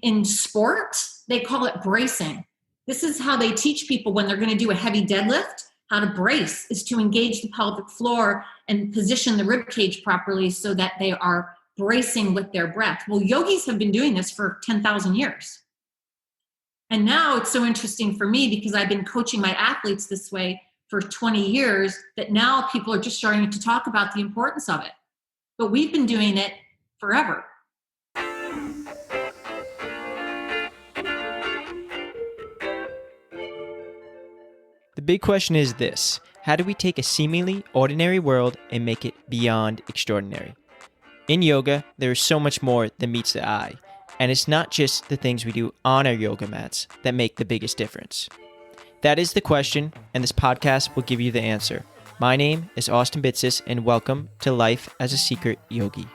In sport, they call it bracing. This is how they teach people when they're going to do a heavy deadlift. How to brace is to engage the pelvic floor and position the rib cage properly so that they are bracing with their breath. Well, yogis have been doing this for 10,000 years. And now it's so interesting for me because I've been coaching my athletes this way for 20 years that now people are just starting to talk about the importance of it. But we've been doing it forever. The big question is this: how do we take a seemingly ordinary world and make it beyond extraordinary? In yoga, there is so much more than meets the eye, and it's not just the things we do on our yoga mats that make the biggest difference. That is the question, and this podcast will give you the answer. My name is Austin Bitsis, and welcome to Life as a Secret Yogi.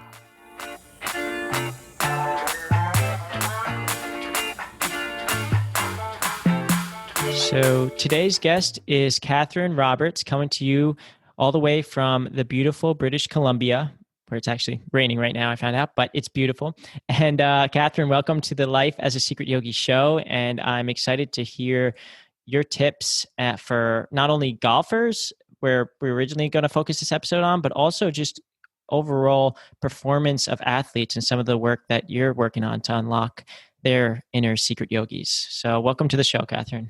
So today's guest is Katherine Roberts, coming to you all the way from the beautiful British Columbia, where it's actually raining right now, I found out, but it's beautiful. And Katherine, welcome to the Life as a Secret Yogi show. And I'm excited to hear your tips for not only golfers, where we're originally going to focus this episode on, but also just overall performance of athletes and some of the work that you're working on to unlock their inner secret yogis. So welcome to the show, Katherine.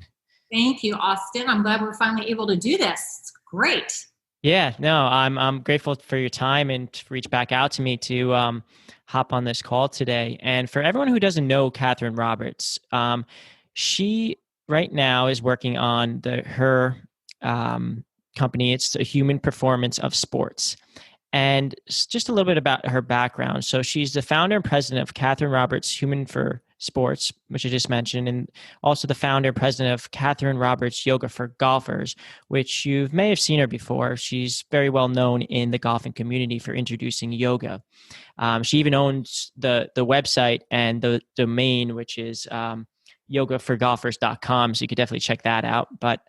Thank you, Austin. I'm glad we're finally able to do this. It's great. Yeah, no, I'm grateful for your time and to reach back out to me to hop on this call today. And for everyone who doesn't know Katherine Roberts, she right now is working on her company. It's the Human Performance of Sports. And just a little bit about her background. So she's the founder and president of Katherine Roberts Human for Sports, which I just mentioned, and also the founder and president of Katherine Roberts Yoga for Golfers, which you may have seen her before. She's very well known in the golfing community for introducing yoga. She even owns the website and the domain, which is yogaforgolfers.com. So you could definitely check that out. But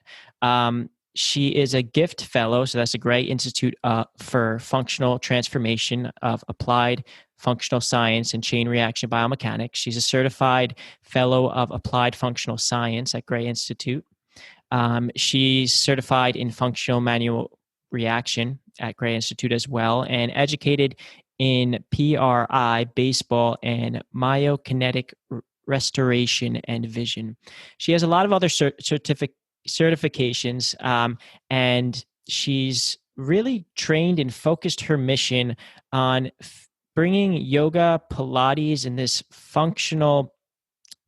she is a GIFT fellow, so that's a Gray Institute for Functional Transformation of Applied Functional Science and Chain Reaction Biomechanics. She's a certified fellow of Applied Functional Science at Gray Institute. She's certified in Functional Manual Reaction at Gray Institute as well, and educated in PRI, baseball, and myokinetic restoration and vision. She has a lot of other certifications, and she's really trained and focused her mission on bringing yoga, Pilates, and this functional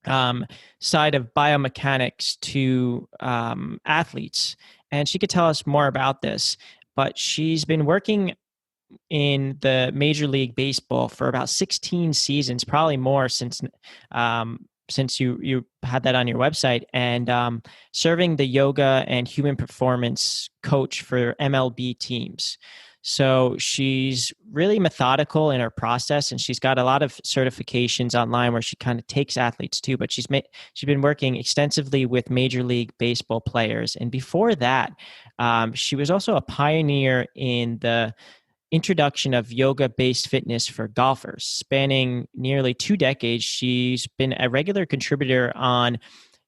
side of biomechanics to athletes. And she could tell us more about this, but she's been working in the Major League Baseball for about 16 seasons, probably more since you had that on your website, and serving the yoga and human performance coach for MLB teams. So she's really methodical in her process, and she's got a lot of certifications online where she kind of takes athletes too, but she's been working extensively with Major League Baseball players. And before that, she was also a pioneer in the introduction of yoga-based fitness for golfers. Spanning nearly 2 decades, she's been a regular contributor on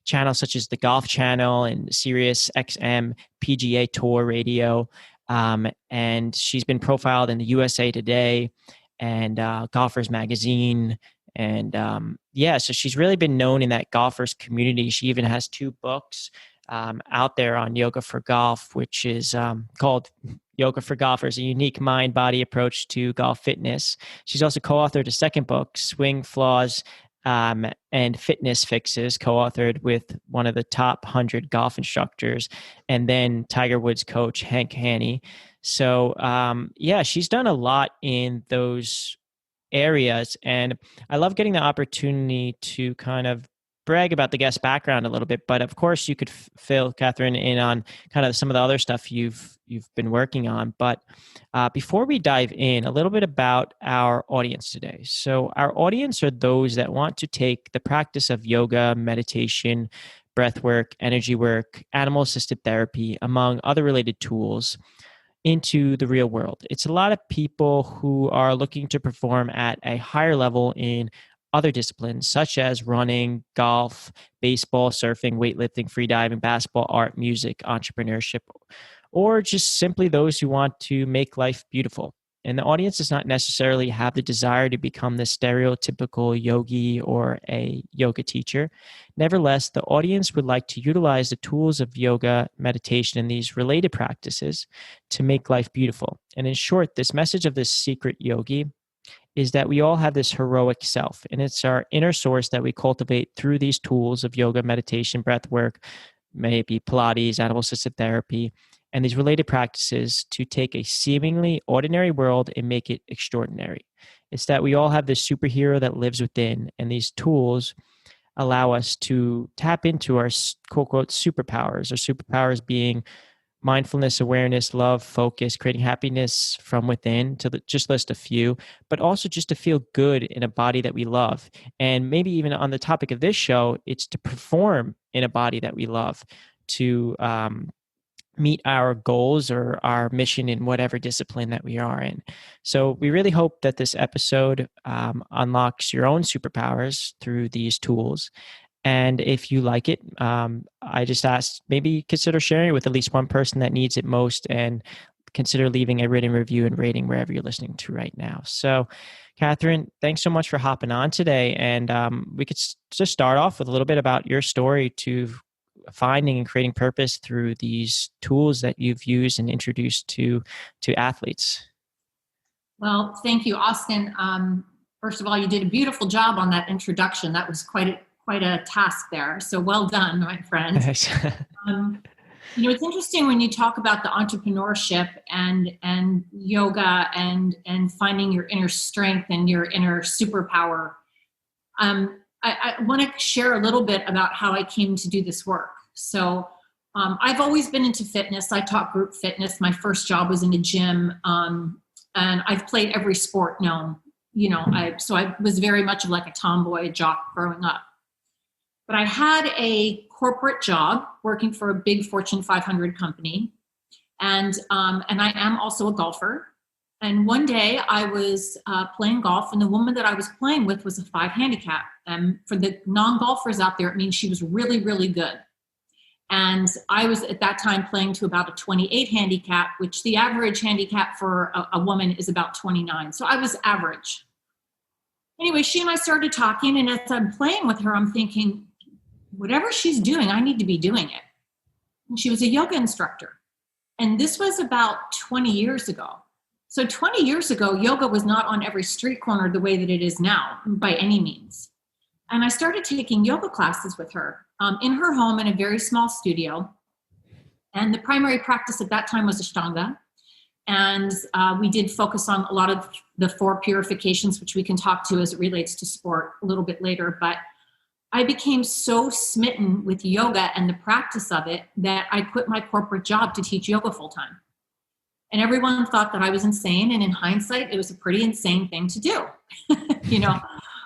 channels such as the Golf Channel and Sirius XM PGA Tour Radio, and she's been profiled in the USA Today and Golfers Magazine. And so she's really been known in that golfers community. She even has 2 books out there on yoga for golf, which is called Yoga for Golfers, a unique mind-body approach to golf fitness. She's also co-authored a second book, Swing Flaws and Fitness Fixes, co-authored with one of the top 100 golf instructors, and then Tiger Woods coach Hank Haney. So she's done a lot in those areas, and I love getting the opportunity to kind of brag about the guest background a little bit, but of course you could fill Katherine in on kind of some of the other stuff you've been working on. But before we dive in, a little bit about our audience today. So our audience are those that want to take the practice of yoga, meditation, breath work, energy work, animal-assisted therapy, among other related tools, into the real world. It's a lot of people who are looking to perform at a higher level in other disciplines such as running, golf, baseball, surfing, weightlifting, freediving, basketball, art, music, entrepreneurship, or just simply those who want to make life beautiful. And the audience does not necessarily have the desire to become the stereotypical yogi or a yoga teacher. Nevertheless, the audience would like to utilize the tools of yoga, meditation, and these related practices to make life beautiful. And in short, this message of this secret yogi is that we all have this heroic self, and it's our inner source that we cultivate through these tools of yoga, meditation, breath work, may it be Pilates, animal assisted therapy, and these related practices to take a seemingly ordinary world and make it extraordinary. It's that we all have this superhero that lives within, and these tools allow us to tap into our quote unquote superpowers, or superpowers being mindfulness, awareness, love, focus, creating happiness from within, to just list a few, but also just to feel good in a body that we love. And maybe even on the topic of this show, it's to perform in a body that we love, to meet our goals or our mission in whatever discipline that we are in. So we really hope that this episode unlocks your own superpowers through these tools. And if you like it, I just ask, maybe consider sharing it with at least one person that needs it most, and consider leaving a written review and rating wherever you're listening to right now. So, Katherine, thanks so much for hopping on today. And we could just start off with a little bit about your story to finding and creating purpose through these tools that you've used and introduced to athletes. Well, thank you, Austin. First of all, you did a beautiful job on that introduction. That was quite a task there. So well done, my friend. It's interesting when you talk about the entrepreneurship and yoga and finding your inner strength and your inner superpower. I want to share a little bit about how I came to do this work. So I've always been into fitness. I taught group fitness. My first job was in a gym, and I've played every sport known. So I was very much like a tomboy, a jock growing up. But I had a corporate job working for a big Fortune 500 company, and I am also a golfer. And one day I was playing golf, and the woman that I was playing with was a 5 handicap. And for the non-golfers out there, it means she was really, really good. And I was at that time playing to about a 28 handicap, which the average handicap for a woman is about 29. So I was average. Anyway, she and I started talking, and as I'm playing with her, I'm thinking, whatever she's doing, I need to be doing it. And she was a yoga instructor. And this was about 20 years ago. So 20 years ago, yoga was not on every street corner the way that it is now, by any means. And I started taking yoga classes with her in her home in a very small studio. And the primary practice at that time was Ashtanga. And we did focus on a lot of the 4 purifications, which we can talk to as it relates to sport a little bit later. But I became so smitten with yoga and the practice of it that I quit my corporate job to teach yoga full time. And everyone thought that I was insane. And in hindsight, it was a pretty insane thing to do.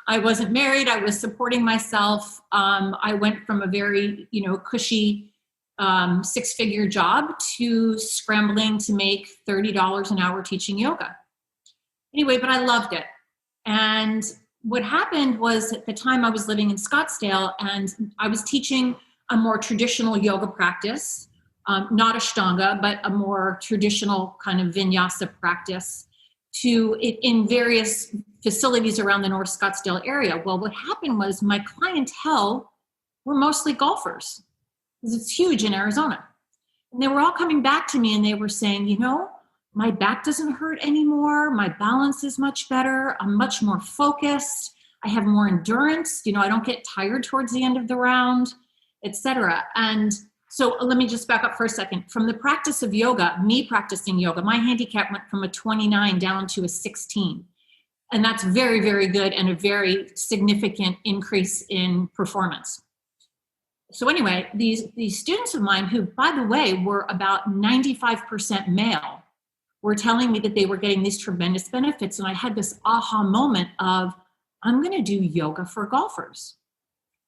I wasn't married. I was supporting myself. I went from a very, cushy 6-figure job to scrambling to make $30 an hour teaching yoga. Anyway, but I loved it. And what happened was, at the time I was living in Scottsdale, and I was teaching a more traditional yoga practice, not Ashtanga, but a more traditional kind of vinyasa practice in various facilities around the North Scottsdale area. Well, what happened was my clientele were mostly golfers, because it's huge in Arizona. And they were all coming back to me, and they were saying, my back doesn't hurt anymore. My balance is much better. I'm much more focused. I have more endurance. I don't get tired towards the end of the round, etc. And so let me just back up for a second. From the practice of yoga, me practicing yoga, my handicap went from a 29 down to a 16. And that's very, very good, and a very significant increase in performance. So anyway, these students of mine, who, by the way, were about 95% male, were telling me that they were getting these tremendous benefits. And I had this aha moment of, I'm going to do yoga for golfers.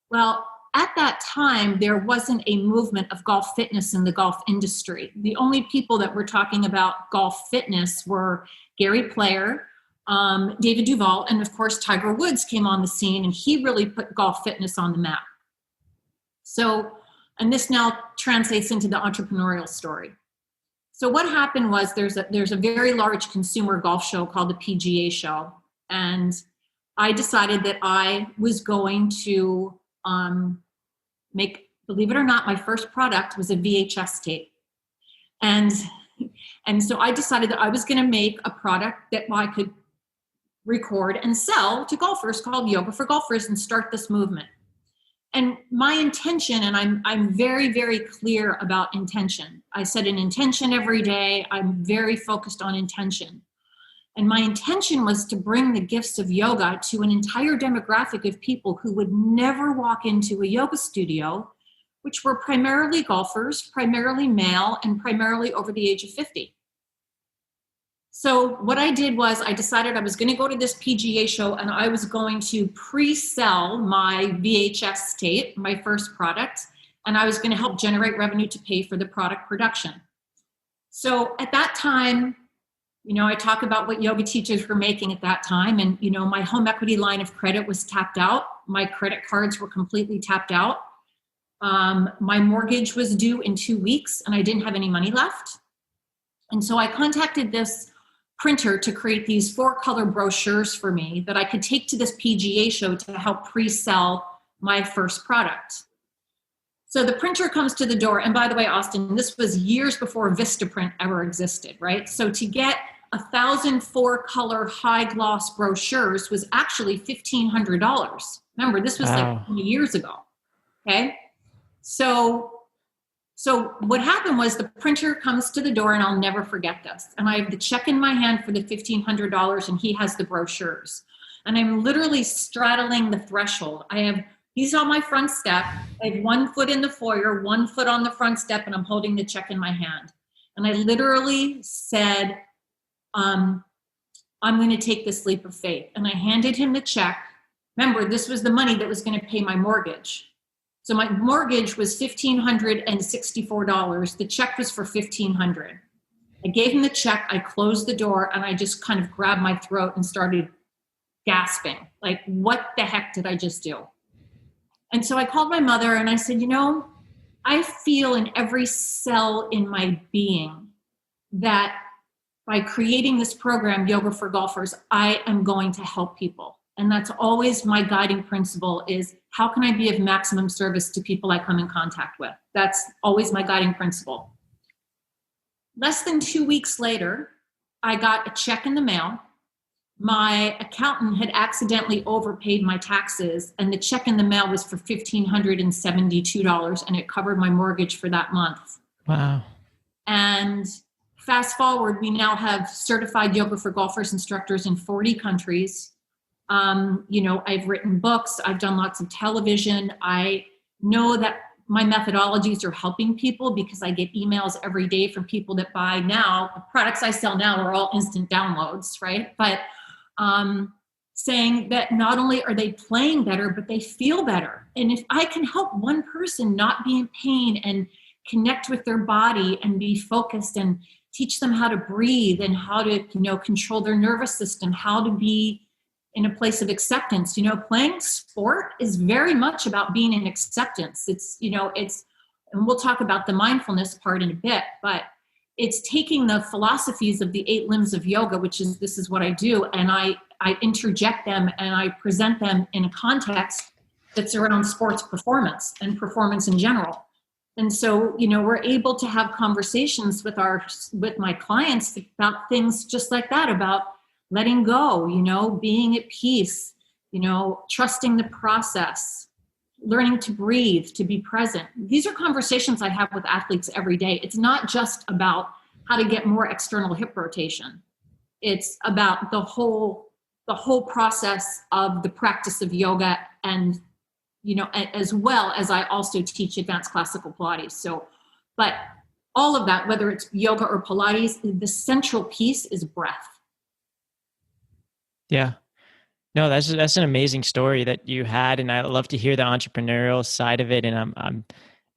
Well, at that time, there wasn't a movement of golf fitness in the golf industry. The only people that were talking about golf fitness were Gary Player, David Duval, and of course, Tiger Woods came on the scene, and he really put golf fitness on the map. So, and this now translates into the entrepreneurial story. So what happened was there's a very large consumer golf show called the PGA show. And I decided that I was going to make, believe it or not, my first product was a VHS tape. And so I decided that I was going to make a product that I could record and sell to golfers called Yoga for Golfers and start this movement. And my intention, and I'm very, very clear about intention. I set an intention every day. I'm very focused on intention. And my intention was to bring the gifts of yoga to an entire demographic of people who would never walk into a yoga studio, which were primarily golfers, primarily male, and primarily over the age of 50. So what I did was I decided I was going to go to this PGA show and I was going to pre-sell my VHS tape, my first product, and I was going to help generate revenue to pay for the product production. So at that time, I talk about what yoga teachers were making at that time. And, my home equity line of credit was tapped out. My credit cards were completely tapped out. My mortgage was due in 2 weeks and I didn't have any money left. And so I contacted this printer to create these 4-color brochures for me that I could take to this PGA show to help pre-sell my first product. So the printer comes to the door. And by the way, Austin, this was years before Vistaprint ever existed, right? So to get 1,000 4-color high gloss brochures was actually $1,500. Remember, this was like 20 years ago. Okay. So what happened was the printer comes to the door, and I'll never forget this. And I have the check in my hand for the $1,500, and he has the brochures. And I'm literally straddling the threshold. He's on my front step. I have 1 foot in the foyer, 1 foot on the front step, and I'm holding the check in my hand. And I literally said, I'm going to take this leap of faith. And I handed him the check. Remember, this was the money that was going to pay my mortgage. So my mortgage was $1,564. The check was for $1,500. I gave him the check. I closed the door and I just kind of grabbed my throat and started gasping. Like, what the heck did I just do? And so I called my mother and I said, I feel in every cell in my being that by creating this program, Yoga for Golfers, I am going to help people. And that's always my guiding principle is how can I be of maximum service to people I come in contact with? That's always my guiding principle. Less than 2 weeks later, I got a check in the mail. My accountant had accidentally overpaid my taxes, and the check in the mail was for $1,572, and it covered my mortgage for that month. Wow. And fast forward, we now have certified Yoga for Golfers instructors in 40 countries. I've written books. I've done lots of television. I know that my methodologies are helping people because I get emails every day from people that buy now. The products I sell now are all instant downloads, right? But saying that not only are they playing better, but they feel better. And if I can help one person not be in pain and connect with their body and be focused and teach them how to breathe and how to, control their nervous system, how to be in a place of acceptance. Playing sport is very much about being in acceptance. It's, and we'll talk about the mindfulness part in a bit, but it's taking the philosophies of the 8 limbs of yoga, this is what I do. And I interject them and I present them in a context that's around sports performance and performance in general. And so, we're able to have conversations with my clients about things just like that, about letting go, being at peace, trusting the process, learning to breathe, to be present. These are conversations I have with athletes every day. It's not just about how to get more external hip rotation. It's about the whole process of the practice of yoga and, as well as I also teach advanced classical Pilates. So, but all of that, whether it's yoga or Pilates, the central piece is breath. Yeah. No, that's an amazing story that you had, and I love to hear the entrepreneurial side of it. And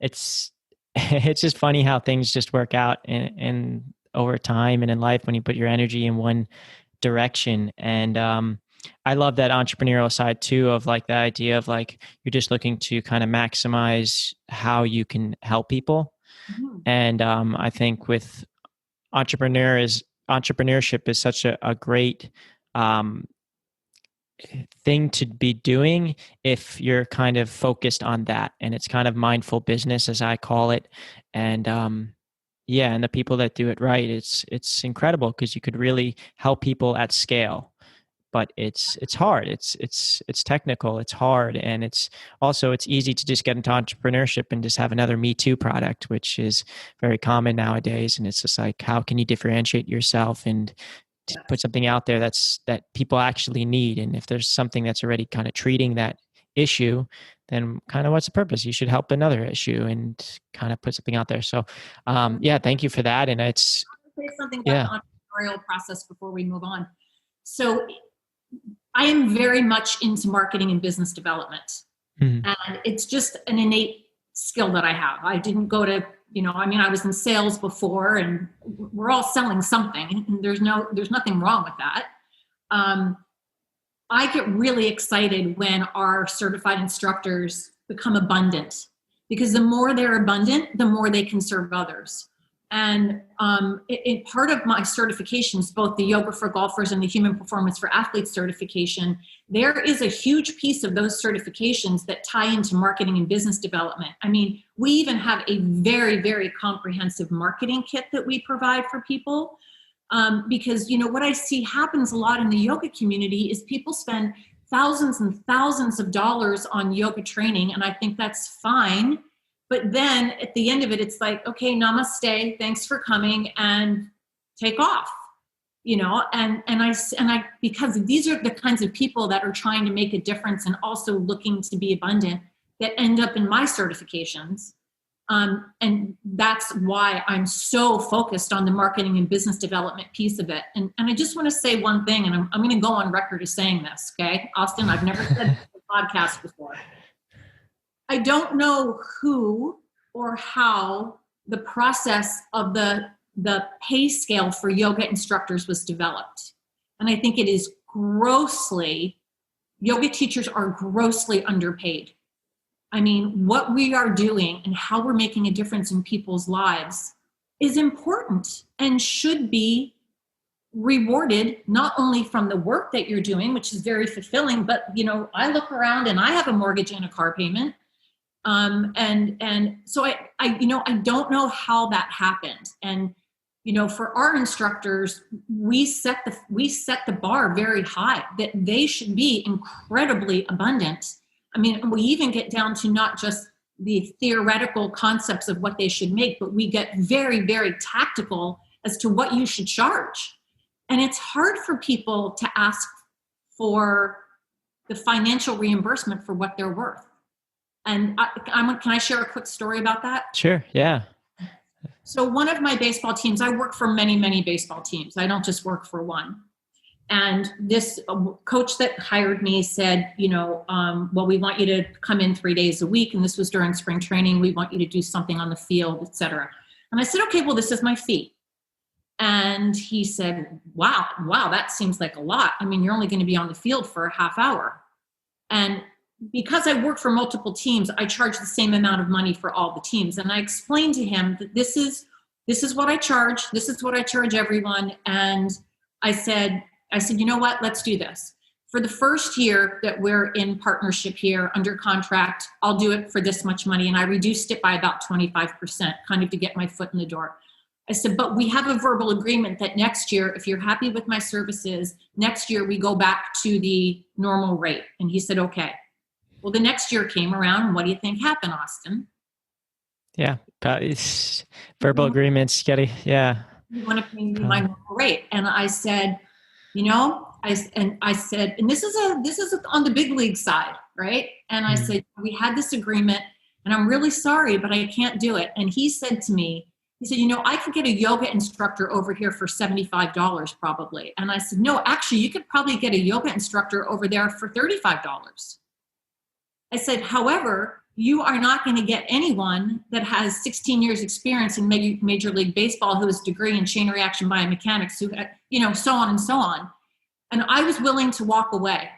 it's just funny how things just work out and over time and in life when you put your energy in one direction. And I love that entrepreneurial side too, of like the idea of like you're just looking to kind of maximize how you can help people. Mm-hmm. And I think with entrepreneurship is such a great thing to be doing if you're kind of focused on that, and it's kind of mindful business, as I call it. And yeah, and the people that do it right, it's incredible because you could really help people at scale. But it's hard. It's technical. It's hard, and it's easy to just get into entrepreneurship and just have another Me Too product, which is very common nowadays. And it's just like, how can you differentiate yourself and put something out there that people actually need? And if there's something that's already kind of treating that issue, then kind of what's the purpose? You should help another issue and kind of put something out there. So, yeah, thank you for that. And it's say something about the entrepreneurial process before we move on. So I am very much into marketing and business development. Mm-hmm. And it's just an innate skill that I have. I didn't go to, I was in sales before, and we're all selling something, and there's nothing wrong with that. I get really excited when our certified instructors become abundant, because the more they're abundant, the more they can serve others. And in part of my certifications, both the Yoga for Golfers and the Human Performance for Athletes certification, there is a huge piece of those certifications that tie into marketing and business development. I mean, we even have a very, very comprehensive marketing kit that we provide for people. Because, what I see happens a lot in the yoga community is people spend thousands and thousands of dollars on yoga training, and I think that's fine. But then at the end of it, it's like, okay, namaste, thanks for coming, and take off, and I, because these are the kinds of people that are trying to make a difference and also looking to be abundant, that end up in my certifications. And that's why I'm so focused on the marketing and business development piece of it. And I just want to say one thing, and I'm going to go on record as saying this, okay? Austin, I've never said this on the podcast before. I don't know who or how the process of the pay scale for yoga instructors was developed. And I think it is yoga teachers are grossly underpaid. I mean, what we are doing and how we're making a difference in people's lives is important and should be rewarded, not only from the work that you're doing, which is very fulfilling, but, I look around and I have a mortgage and a car payment. And so I don't know how that happened. And, for our instructors, we set the bar very high, that they should be incredibly abundant. I mean, we even get down to not just the theoretical concepts of what they should make, but we get very, very tactical as to what you should charge. And it's hard for people to ask for the financial reimbursement for what they're worth. And can I share a quick story about that? Sure, yeah. So one of my baseball teams, I work for many, many baseball teams. I don't just work for one. And this coach that hired me said, well, we want you to come in 3 days a week. And this was during spring training. We want you to do something on the field, et cetera. And I said, okay, well, this is my fee. And he said, wow, that seems like a lot. I mean, you're only going to be on the field for a half hour. And because I work for multiple teams, I charge the same amount of money for all the teams. And I explained to him that this is what I charge. This is what I charge everyone. And I said, you know what, let's do this. For the first year that we're in partnership here under contract, I'll do it for this much money. And I reduced it by about 25%, kind of to get my foot in the door. I said, but we have a verbal agreement that next year, if you're happy with my services, next year we go back to the normal rate. And he said, okay. Well, the next year came around. What do you think happened, Austin? Yeah, it's verbal agreements. Yeah. You want to pay me my normal rate? And I said, I said, and this is on the big league side, right? And I said, we had this agreement, and I'm really sorry, but I can't do it. And he said to me, I could get a yoga instructor over here for $75 probably. And I said, no, actually, you could probably get a yoga instructor over there for $35. I said, however, you are not going to get anyone that has 16 years experience in Major League Baseball, who has a degree in chain reaction biomechanics, who, so on and so on. And I was willing to walk away.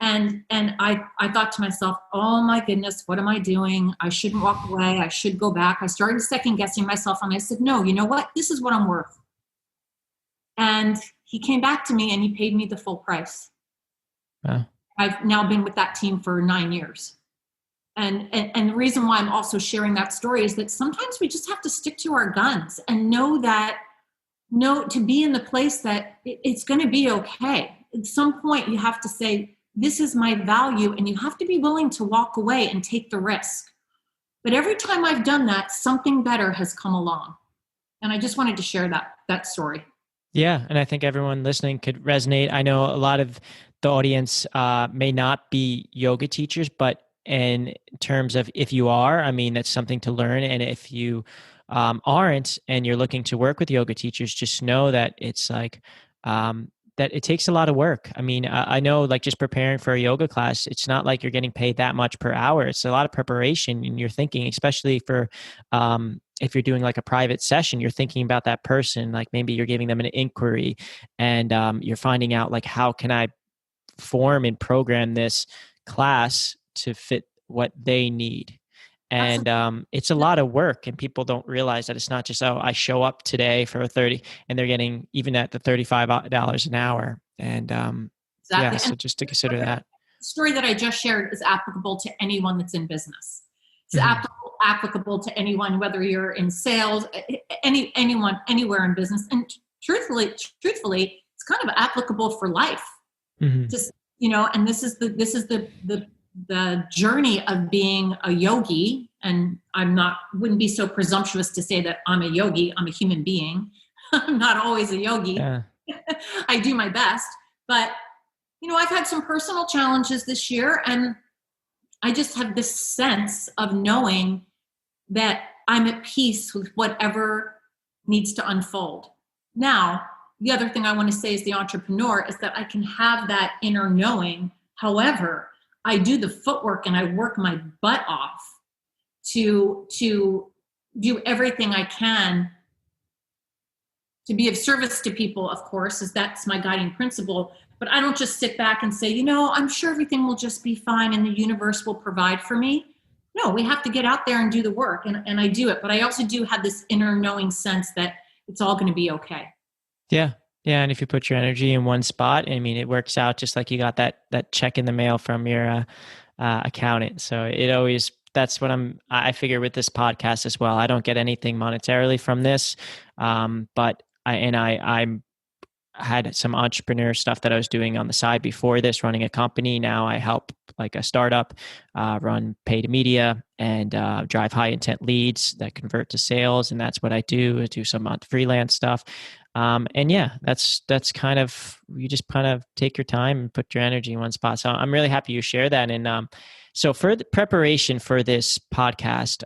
And I thought to myself, oh my goodness, what am I doing? I shouldn't walk away. I should go back. I started second guessing myself, and I said, no, you know what? This is what I'm worth. And he came back to me and he paid me the full price. Wow. I've now been with that team for 9 years. And the reason why I'm also sharing that story is that sometimes we just have to stick to our guns and know to be in the place that it's going to be okay. At some point you have to say, this is my value, and you have to be willing to walk away and take the risk. But every time I've done that, something better has come along. And I just wanted to share that story. Yeah. And I think everyone listening could resonate. I know a lot of the audience may not be yoga teachers, but in terms of if you are, I mean, that's something to learn. And if you aren't and you're looking to work with yoga teachers, just know that it's like, that it takes a lot of work. I mean, I know like just preparing for a yoga class, it's not like you're getting paid that much per hour. It's a lot of preparation, and you're thinking, especially for if you're doing like a private session, you're thinking about that person, like maybe you're giving them an inquiry, and you're finding out like, how can I form and program this class to fit what they need. And it's a lot of work, and people don't realize that it's not just, oh, I show up today for 30 and they're getting even at the $35 an hour. And Exactly. Yeah, so just to consider that. The story that I just shared is applicable to anyone that's in business. It's applicable to anyone, whether you're in sales, anyone, anywhere in business. And truthfully, it's kind of applicable for life. Just, and this is the journey of being a yogi. And wouldn't be so presumptuous to say that I'm a yogi. I'm a human being. I'm not always a yogi. Yeah. I do my best, but I've had some personal challenges this year, and I just have this sense of knowing that I'm at peace with whatever needs to unfold. Now, the other thing I want to say as the entrepreneur is that I can have that inner knowing. However, I do the footwork and I work my butt off to do everything I can to be of service to people, of course, as that's my guiding principle. But I don't just sit back and say, I'm sure everything will just be fine and the universe will provide for me. No, we have to get out there and do the work. And I do it. But I also do have this inner knowing sense that it's all going to be okay. Yeah. Yeah. And if you put your energy in one spot, I mean, it works out just like you got that check in the mail from your accountant. So that's what I figure with this podcast as well. I don't get anything monetarily from this. But I had some entrepreneur stuff that I was doing on the side before this, running a company. Now I help like a startup run paid media and drive high intent leads that convert to sales. And that's what I do. I do some freelance stuff. And yeah, that's kind of, you just kind of take your time and put your energy in one spot. So I'm really happy you share that. And so for the preparation for this podcast,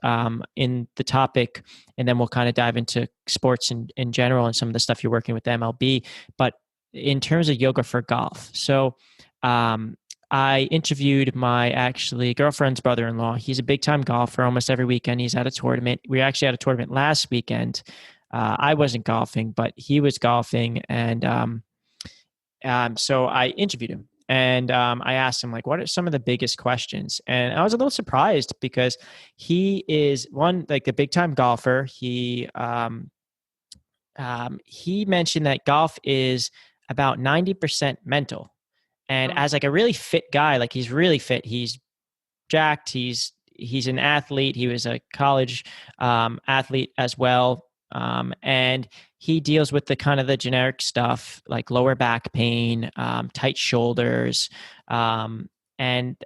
in the topic, and then we'll kind of dive into sports in general and some of the stuff you're working with MLB, but in terms of yoga for golf. So I interviewed my actually girlfriend's brother-in-law. He's a big time golfer. Almost every weekend he's at a tournament. We were actually at a tournament last weekend. I wasn't golfing, but he was golfing. And so I interviewed him. And I asked him, like, what are some of the biggest questions? And I was a little surprised because he is like the big time golfer. He mentioned that golf is about 90% mental. And as like a really fit guy, like he's really fit. He's jacked. He's an athlete. He was a college athlete as well. And he deals with the kind of the generic stuff like lower back pain, tight shoulders. And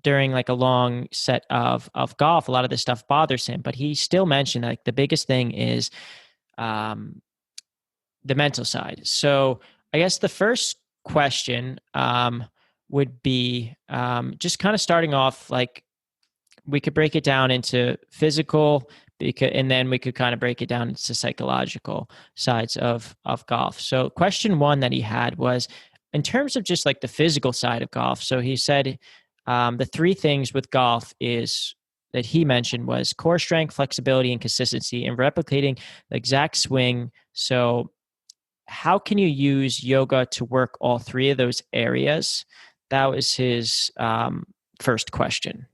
during like a long set of golf, a lot of this stuff bothers him, but he still mentioned like the biggest thing is the mental side. So I guess the first question would be just kind of starting off, like we could break it down into physical, and then we could kind of break it down into psychological sides of golf. So question one that he had was in terms of just like the physical side of golf. So he said the three things with golf is that he mentioned was core strength, flexibility, and consistency, and replicating the exact swing. So how can you use yoga to work all three of those areas? That was his first question.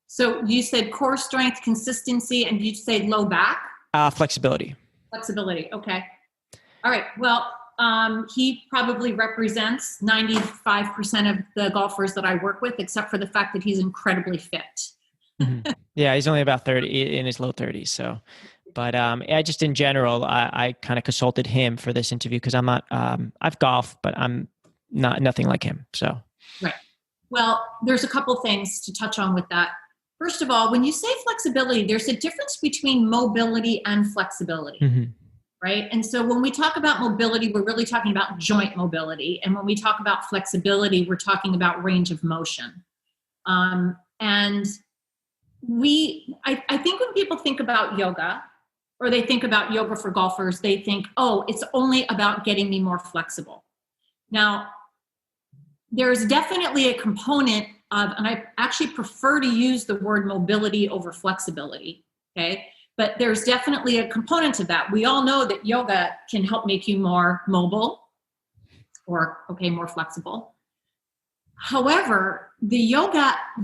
So you said core strength, consistency, and you said low back? Flexibility. Flexibility. Okay. All right. Well, he probably represents 95% of the golfers that I work with, except for the fact that he's incredibly fit. Mm-hmm. Yeah, he's only about 30, in his low 30s. So, but I just in general, I kind of consulted him for this interview because I'm not. I've golfed, but I'm nothing like him. So, right. Well, there's a couple things to touch on with that. First of all, when you say flexibility, there's a difference between mobility and flexibility. Mm-hmm. Right? And so when we talk about mobility, we're really talking about joint mobility. And when we talk about flexibility, we're talking about range of motion. And I think when people think about yoga, or they think about yoga for golfers, they think, oh, it's only about getting me more flexible. Now, there's definitely a component of, and I actually prefer to use the word mobility over flexibility, okay? But there's definitely a component to that. We all know that yoga can help make you more mobile or, more flexible. However, the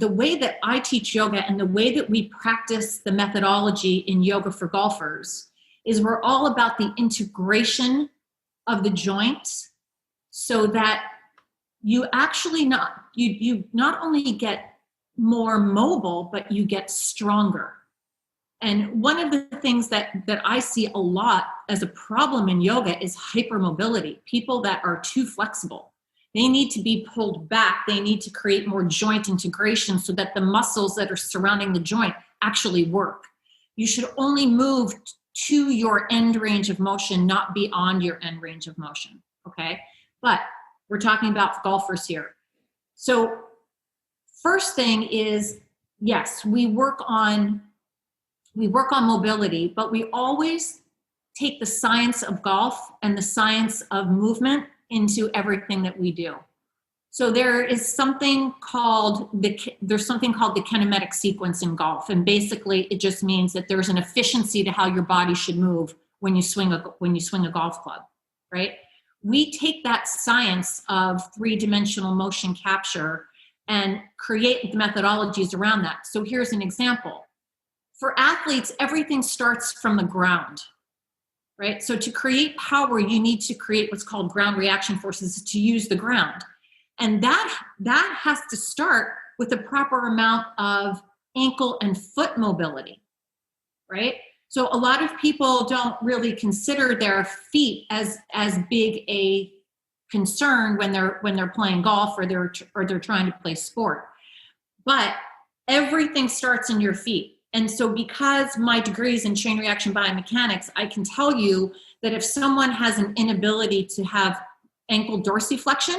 way that I teach yoga and the way that we practice the methodology in yoga for golfers is we're all about the integration of the joints so that you actually you not only get more mobile, but you get stronger. And one of the things that I see a lot as a problem in yoga is hypermobility. People that are too flexible. They need to be pulled back. They need to create more joint integration so that the muscles that are surrounding the joint actually work. You should only move to your end range of motion, not beyond your end range of motion, okay? But we're talking about golfers here. So first thing is, yes, we work on mobility, but we always take the science of golf and the science of movement into everything that we do. So there's something called the kinematic sequence in golf, and basically it just means that there's an efficiency to how your body should move when you swing a golf club, right? We take that science of three-dimensional motion capture and create the methodologies around that. So here's an example. For athletes, everything starts from the ground, right? So to create power, you need to create what's called ground reaction forces to use the ground. And that has to start with a proper amount of ankle and foot mobility, right? So a lot of people don't really consider their feet as big a concern when they're playing golf or they're trying to play sport. But everything starts in your feet. And so because my degree is in chain reaction biomechanics, I can tell you that if someone has an inability to have ankle dorsiflexion,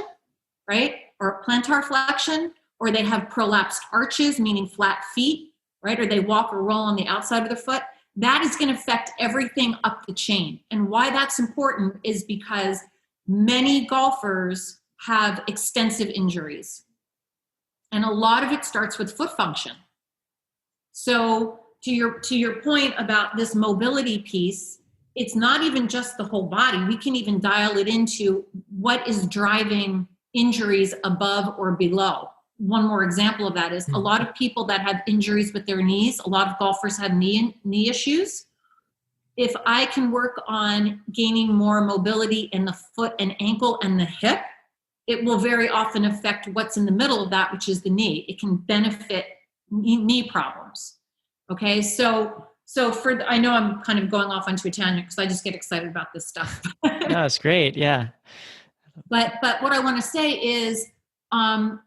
right, or plantar flexion, or they have prolapsed arches, meaning flat feet, right, or they walk or roll on the outside of the foot, that is going to affect everything up the chain. And why that's important is because many golfers have extensive injuries. And a lot of it starts with foot function. So to your point about this mobility piece, it's not even just the whole body. We can even dial it into what is driving injuries above or below. One more example of that is a lot of people that have injuries with their knees, a lot of golfers have knee issues. If I can work on gaining more mobility in the foot and ankle and the hip, it will very often affect what's in the middle of that, which is the knee. It can benefit knee problems. Okay, so I know I'm kind of going off onto a tangent because I just get excited about this stuff. No, it's great, yeah. But what I want to say is, in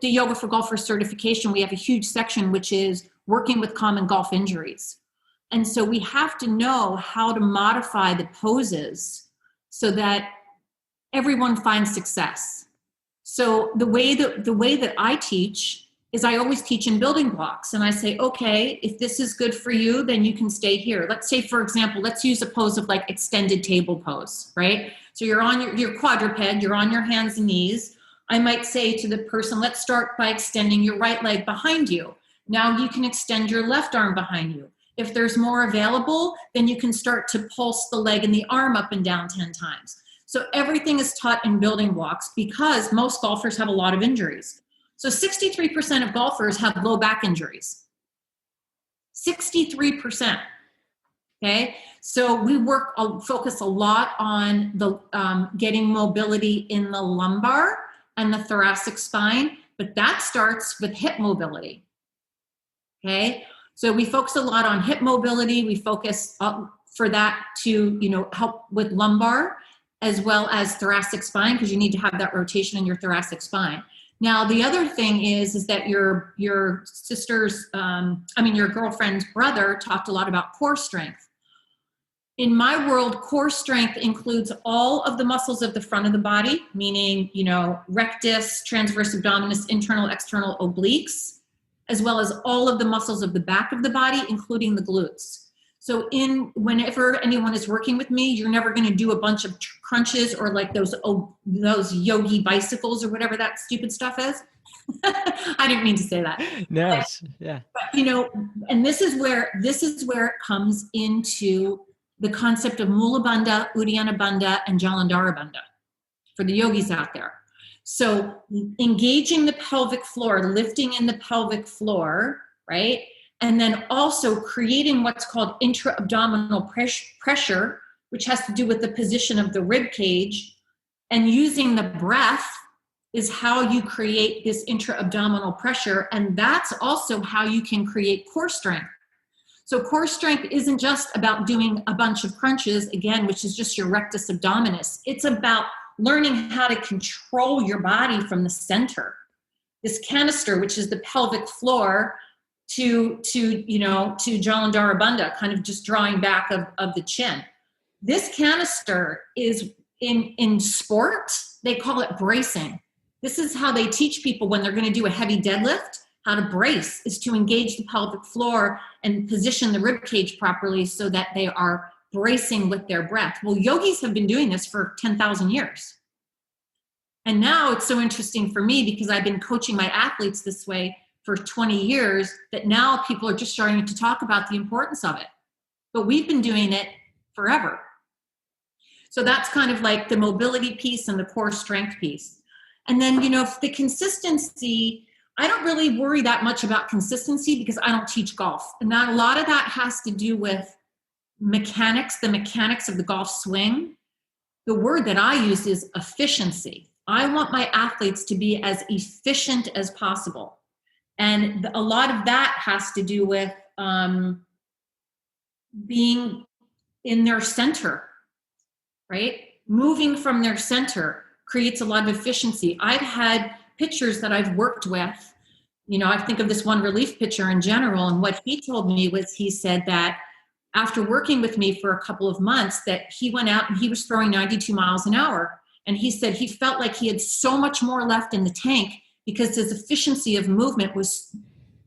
the Yoga for Golfers certification, we have a huge section which is working with common golf injuries, and so we have to know how to modify the poses so that everyone finds success. So the way that I teach is I always teach in building blocks. And I say, okay, if this is good for you, then you can stay here. Let's say, for example, let's use a pose of like extended table pose, right? So you're on your quadruped, you're on your hands and knees. I might say to the person, let's start by extending your right leg behind you. Now you can extend your left arm behind you. If there's more available, then you can start to pulse the leg and the arm up and down 10 times. So everything is taught in building blocks because most golfers have a lot of injuries. So 63% of golfers have low back injuries. 63%. Okay, so we focus a lot on the getting mobility in the lumbar and the thoracic spine, but that starts with hip mobility. Okay, so we focus a lot on hip mobility. We focus for that to help with lumbar as well as thoracic spine, because you need to have that rotation in your thoracic spine. Now, the other thing is that your girlfriend's brother talked a lot about core strength. In my world, core strength includes all of the muscles of the front of the body, meaning, rectus, transverse abdominis, internal, external obliques, as well as all of the muscles of the back of the body, including the glutes. So whenever anyone is working with me, you're never going to do a bunch of crunches or like those Yogi bicycles or whatever that stupid stuff is. I didn't mean to say that. Nice. Yeah. But, and this is where it comes into the concept of Mula Bandha, Uddiyana Bandha, and Jalandhara Bandha for the yogis out there. So engaging the pelvic floor, lifting in the pelvic floor, right? And then also creating what's called intra-abdominal pressure, which has to do with the position of the rib cage, and using the breath is how you create this intra-abdominal pressure. And that's also how you can create core strength. So core strength isn't just about doing a bunch of crunches, again, which is just your rectus abdominis. It's about learning how to control your body from the center. This canister, which is the pelvic floor, to Jalandhara Bandha, kind of just drawing back of the chin. This canister is in sport, they call it bracing. This is how they teach people when they're going to do a heavy deadlift. How to brace is to engage the pelvic floor and position the rib cage properly so that they are bracing with their breath. Well, yogis have been doing this for 10,000 years. And now it's so interesting for me because I've been coaching my athletes this way for 20 years that now people are just starting to talk about the importance of it. But we've been doing it forever. So that's kind of like the mobility piece and the core strength piece. And then, the consistency, I don't really worry that much about consistency because I don't teach golf. And a lot of that has to do with mechanics, the mechanics of the golf swing. The word that I use is efficiency. I want my athletes to be as efficient as possible. And a lot of that has to do with being in their center, right? Moving from their center creates a lot of efficiency. I've had pitchers that I've worked with, I think of this one relief pitcher in general, and what he told me was he said that after working with me for a couple of months that he went out and he was throwing 92 miles an hour. And he said he felt like he had so much more left in the tank because his efficiency of movement was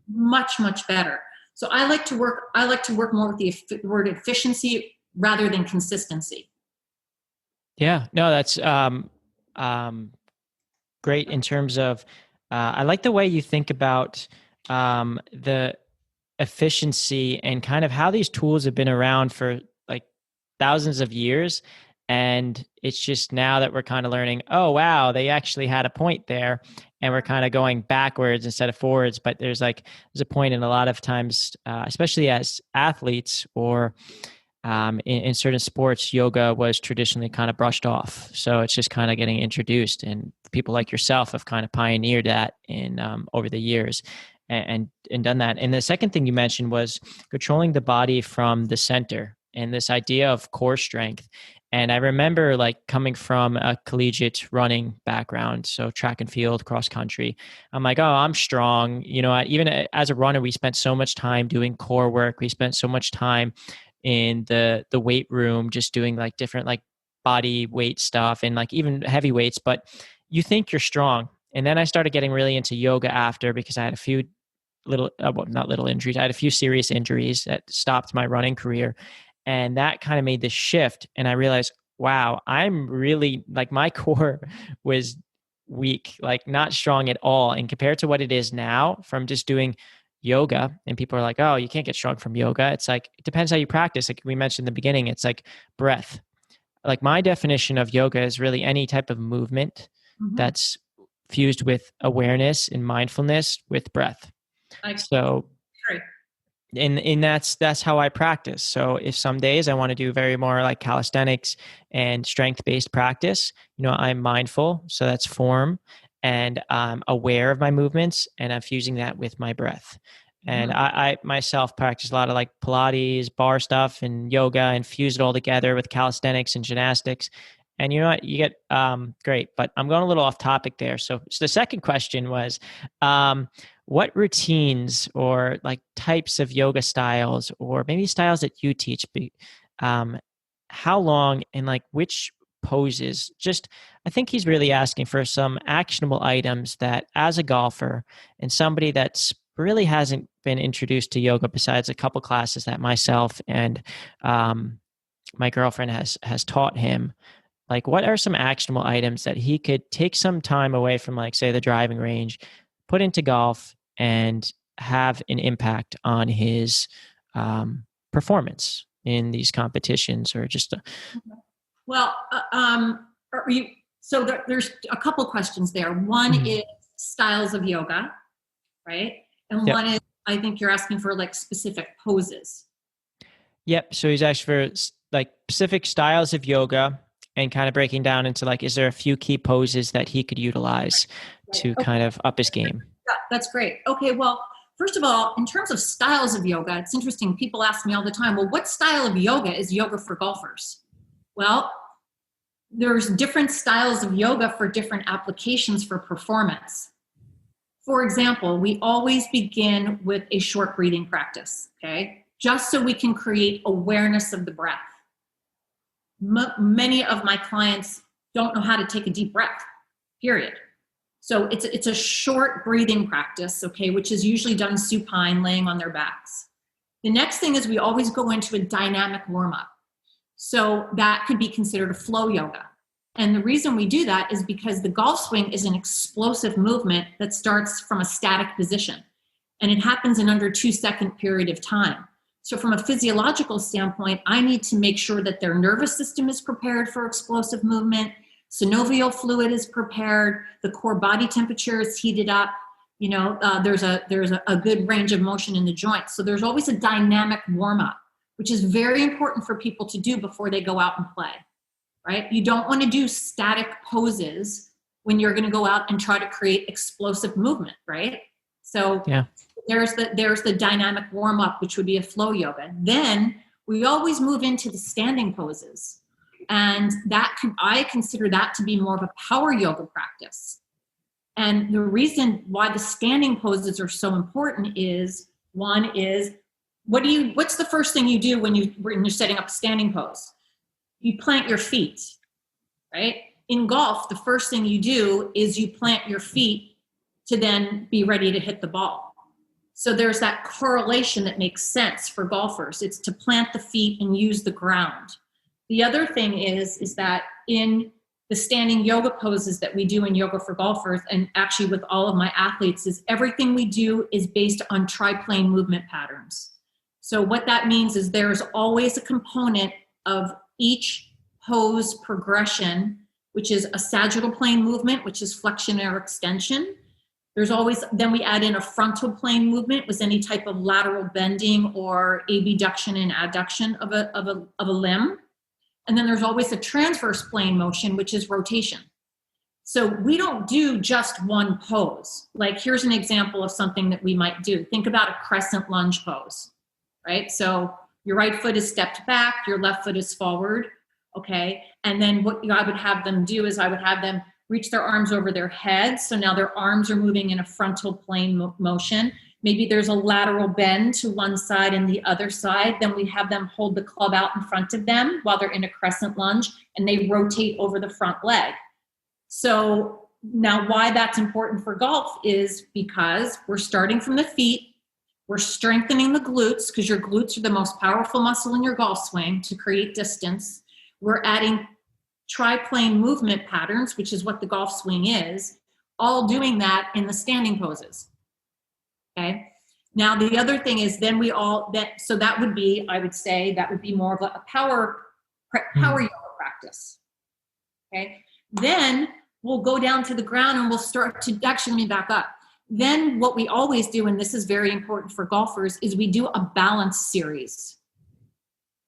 much, much better. So I like to work more with the word efficiency rather than consistency. Yeah, no, that's great in terms of, I like the way you think about the efficiency and kind of how these tools have been around for like thousands of years. And it's just now that we're kind of learning, oh, wow, they actually had a point there. And we're kind of going backwards instead of forwards. But there's a point in a lot of times, especially as athletes or in certain sports, yoga was traditionally kind of brushed off. So it's just kind of getting introduced. And people like yourself have kind of pioneered that in over the years and done that. And the second thing you mentioned was controlling the body from the center and this idea of core strength. And I remember coming from a collegiate running background, so track and field, cross country. I'm like, oh, I'm strong. Even as a runner, we spent so much time doing core work. We spent so much time in the weight room, just doing different body weight stuff and even heavy weights. But you think you're strong. And then I started getting really into yoga after because I had a few not little injuries. I had a few serious injuries that stopped my running career. And that kind of made this shift. And I realized, wow, I'm really my core was weak, not strong at all. And compared to what it is now from just doing yoga, and people are like, oh, you can't get strong from yoga. It's like, it depends how you practice. Like we mentioned in the beginning, it's like breath. Like my definition of yoga is really any type of movement that's fused with awareness and mindfulness with breath. So and that's how I practice. So if some days I want to do very more like calisthenics and strength-based practice, I'm mindful. So that's form, and I'm aware of my movements, and I'm fusing that with my breath. And I myself practice a lot of like Pilates, bar stuff, and yoga, and fuse it all together with calisthenics and gymnastics. And you know what? You get great, but I'm going a little off topic there. So the second question was, what routines or like types of yoga styles, or maybe styles that you teach, how long and like which poses? Just, I think he's really asking for some actionable items that, as a golfer and somebody that's really hasn't been introduced to yoga besides a couple classes that myself and my girlfriend has taught him, like what are some actionable items that he could take some time away from, like say the driving range, put into golf and have an impact on his performance in these competitions, or just there's a couple questions there. One is styles of yoga, right? And one is, I think you're asking for like specific poses. Yep. So he's actually for like specific styles of yoga, and kind of breaking down into like, is there a few key poses that he could utilize to kind of up his game? Yeah, that's great. Okay. Well, first of all, in terms of styles of yoga, it's interesting. People ask me all the time, well, what style of yoga is yoga for golfers? Well, there's different styles of yoga for different applications for performance. For example, we always begin with a short breathing practice, okay? Just so we can create awareness of the breath. Many of my clients don't know how to take a deep breath, period. So it's a short breathing practice, okay, which is usually done supine, laying on their backs. The next thing is we always go into a dynamic warm-up. So that could be considered a flow yoga. And the reason we do that is because the golf swing is an explosive movement that starts from a static position. And it happens in under 2-second period of time. So from a physiological standpoint, I need to make sure that their nervous system is prepared for explosive movement, synovial fluid is prepared, the core body temperature is heated up, there's a good range of motion in the joints. So there's always a dynamic warm-up, which is very important for people to do before they go out and play, right? You don't want to do static poses when you're going to go out and try to create explosive movement, right? So there's the dynamic warm-up, which would be a flow yoga. Then we always move into the standing poses. And I consider that to be more of a power yoga practice. And the reason why the standing poses are so important is, one is, what's the first thing you do when you're setting up a standing pose? You plant your feet, right? In golf, the first thing you do is you plant your feet to then be ready to hit the ball. So there's that correlation that makes sense for golfers. It's to plant the feet and use the ground. The other thing is that in the standing yoga poses that we do in Yoga for Golfers, and actually with all of my athletes, is everything we do is based on triplane movement patterns. So what that means is there's always a component of each pose progression, which is a sagittal plane movement, which is flexion or extension. There's always, then we add in a frontal plane movement with any type of lateral bending or abduction and adduction of a limb. And then there's always a transverse plane motion, which is rotation. So we don't do just one pose. Like here's an example of something that we might do. Think about a crescent lunge pose, right? So your right foot is stepped back, your left foot is forward, okay? And then what I would have them do is I would have them reach their arms over their heads. So now their arms are moving in a frontal plane motion. Maybe there's a lateral bend to one side and the other side. Then we have them hold the club out in front of them while they're in a crescent lunge, and they rotate over the front leg. So now why that's important for golf is because we're starting from the feet. We're strengthening the glutes because your glutes are the most powerful muscle in your golf swing to create distance. We're adding triplane movement patterns, which is what the golf swing is, all doing that in the standing poses. Okay. Now, the other thing is then so that would be, I would say, that would be more of a power yoga practice. Okay. Then we'll go down to the ground and we'll start to, actually, let me back up. Then what we always do, and this is very important for golfers, is we do a balance series.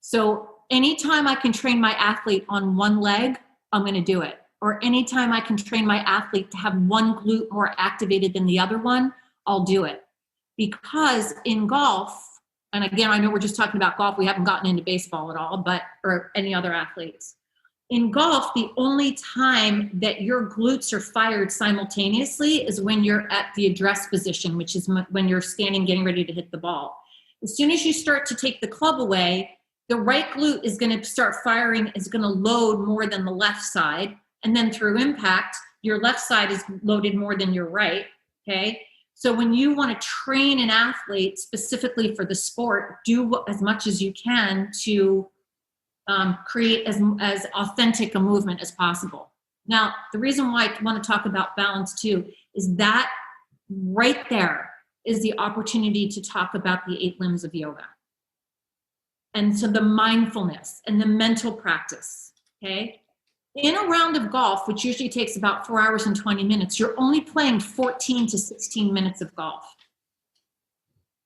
So anytime I can train my athlete on one leg, I'm going to do it. Or anytime I can train my athlete to have one glute more activated than the other one, I'll do it. Because in golf, and again, I know we're just talking about golf, we haven't gotten into baseball at all, or any other athletes. In golf, the only time that your glutes are fired simultaneously is when you're at the address position, which is when you're standing, getting ready to hit the ball. As soon as you start to take the club away, the right glute is going to start firing, is going to load more than the left side. And then through impact, your left side is loaded more than your right. Okay. So when you want to train an athlete specifically for the sport, do as much as you can to create as authentic a movement as possible. Now, the reason why I want to talk about balance too is that right there is the opportunity to talk about the 8 limbs of yoga. And so the mindfulness and the mental practice, okay? In a round of golf, which usually takes about 4 hours and 20 minutes, you're only playing 14 to 16 minutes of golf.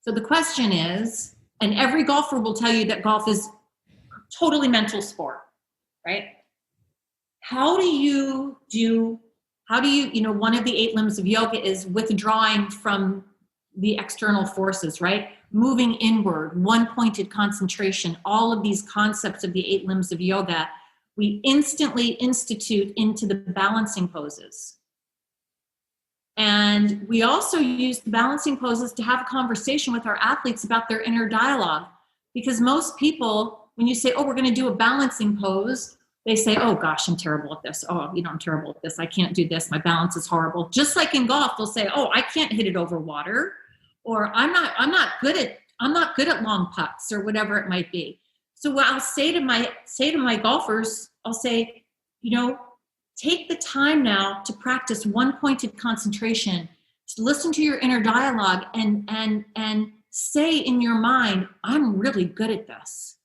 So the question is, and every golfer will tell you that golf is totally mental sport, right? How do you, one of the 8 limbs of yoga is withdrawing from the external forces, right? Moving inward, one-pointed concentration, all of these concepts of the 8 limbs of yoga, we instantly institute into the balancing poses. And we also use the balancing poses to have a conversation with our athletes about their inner dialogue. Because most people, when you say, oh, we're going to do a balancing pose, they say, oh gosh, I'm terrible at this. Oh, I'm terrible at this. I can't do this. My balance is horrible. Just like in golf, they'll say, oh, I can't hit it over water, or I'm not good at long putts, or whatever it might be. So what I'll say to my golfers, I'll say, take the time now to practice one-pointed concentration, to listen to your inner dialogue, and say in your mind, I'm really good at this.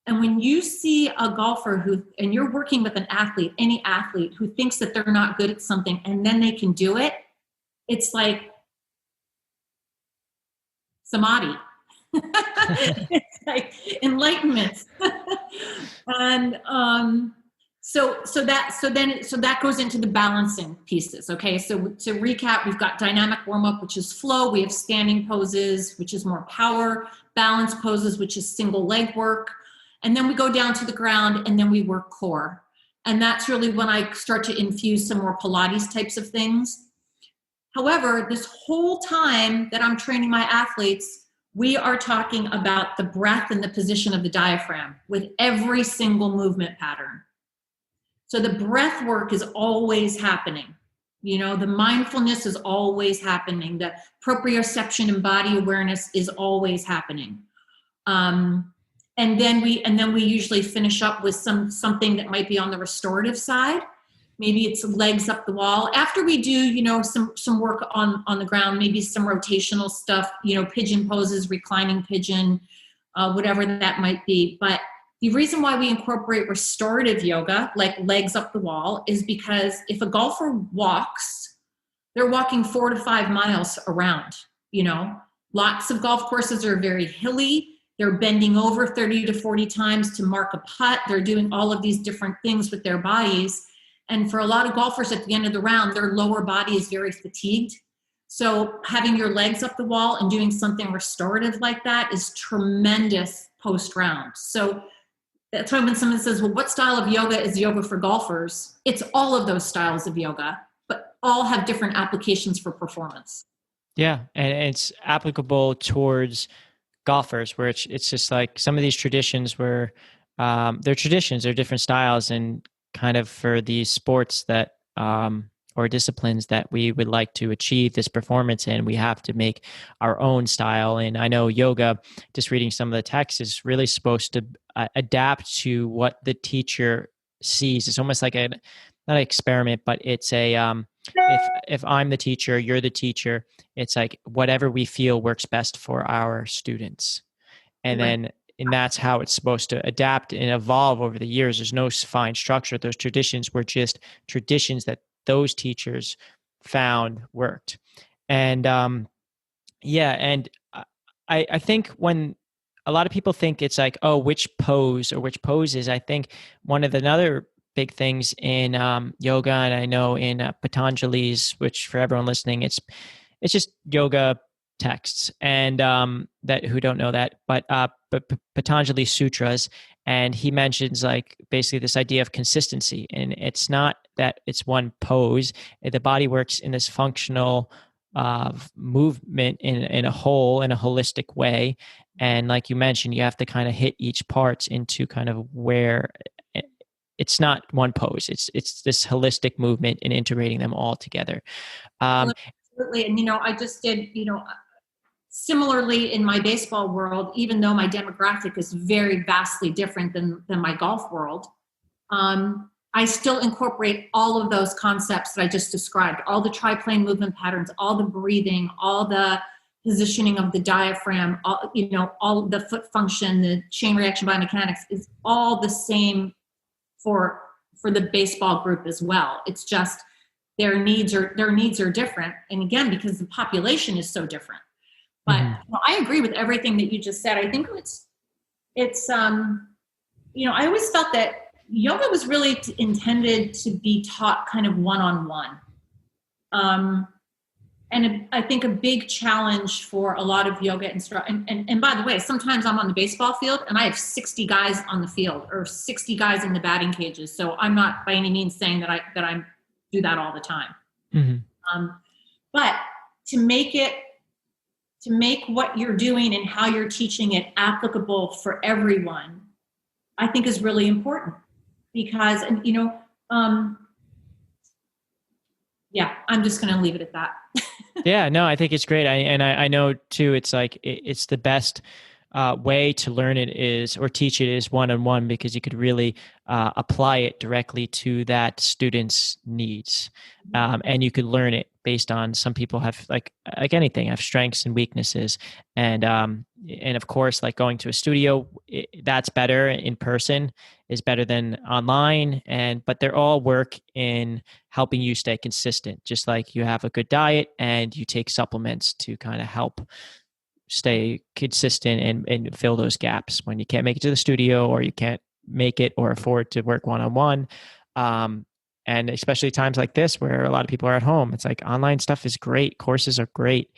And when you see a golfer and you're working with an athlete, any athlete who thinks that they're not good at something and then they can do it, it's like samadhi. It's like enlightenment. And so that goes into the balancing pieces. Okay, so to recap, we've got dynamic warm-up, which is flow. We have standing poses, which is more power. Balance poses, which is single leg work. And then we go down to the ground, and then we work core. And that's really when I start to infuse some more Pilates types of things. However, this whole time that I'm training my athletes, we are talking about the breath and the position of the diaphragm with every single movement pattern. So the breath work is always happening. The mindfulness is always happening. The proprioception and body awareness is always happening. And then we usually finish up with something that might be on the restorative side. Maybe it's legs up the wall. After we do, some work on the ground, maybe some rotational stuff, pigeon poses, reclining pigeon, whatever that might be. But the reason why we incorporate restorative yoga, like legs up the wall, is because if a golfer walks, they're walking 4 to 5 miles around. Lots of golf courses are very hilly. They're bending over 30 to 40 times to mark a putt. They're doing all of these different things with their bodies. And for a lot of golfers at the end of the round, their lower body is very fatigued. So having your legs up the wall and doing something restorative like that is tremendous post-round. So that's why when someone says, well, what style of yoga is yoga for golfers? It's all of those styles of yoga, but all have different applications for performance. Yeah, and it's applicable towards golfers, where it's just like some of these traditions where they're traditions, they're different styles, and kind of for these sports that or disciplines that we would like to achieve this performance in, we have to make our own style. And I know yoga, just reading some of the text, is really supposed to adapt to what the teacher sees. It's almost like not an experiment, but it's a if I'm the teacher, you're the teacher, it's like whatever we feel works best for our students. And Right. then and that's how it's supposed to adapt and evolve over the years. There's no fine structure. Those traditions were just traditions that those teachers found worked. And yeah, and I think when a lot of people think it's like, oh, which pose or which poses, I think one of the other big things in yoga, and I know in Patanjali's, which for everyone listening, it's just yoga texts, and that who don't know that, but Patanjali sutras, and he mentions like basically this idea of consistency, and it's not that it's one pose. The body works in this functional movement in a whole, in a holistic way, and like you mentioned, you have to kind of hit each part into kind of where it's not one pose. It's this holistic movement and integrating them all together. Well, absolutely. And, I just did, similarly in my baseball world, even though my demographic is very vastly different than my golf world, I still incorporate all of those concepts that I just described, all the triplane movement patterns, all the breathing, all the positioning of the diaphragm, all the foot function, the chain reaction biomechanics is all the same for the baseball group as well. It's just their needs are different. And again, because the population is so different. But I agree with everything that you just said. I think it's I always felt that yoga was really intended to be taught kind of one-on-one. And I think a big challenge for a lot of yoga instructors, and by the way, sometimes I'm on the baseball field and I have 60 guys on the field or 60 guys in the batting cages. So I'm not by any means saying that I do that all the time. But to make what you're doing and how you're teaching it applicable for everyone, I think is really important. Because, yeah, I'm just going to leave it at that. Yeah, no, I think it's great. I know too, it's like, it's the best way to learn it is, or teach it is one-on-one, because you could really apply it directly to that student's needs. And you could learn it based on, some people have like anything, have strengths and weaknesses. And of course, like going to a studio, that's better in person, is better than online. But they're all work in helping you stay consistent, just like you have a good diet and you take supplements to kind of help stay consistent and fill those gaps when you can't make it to the studio, or you can't make it or afford to work one-on-one. And especially times like this where a lot of people are at home, it's like online stuff is great. Courses are great.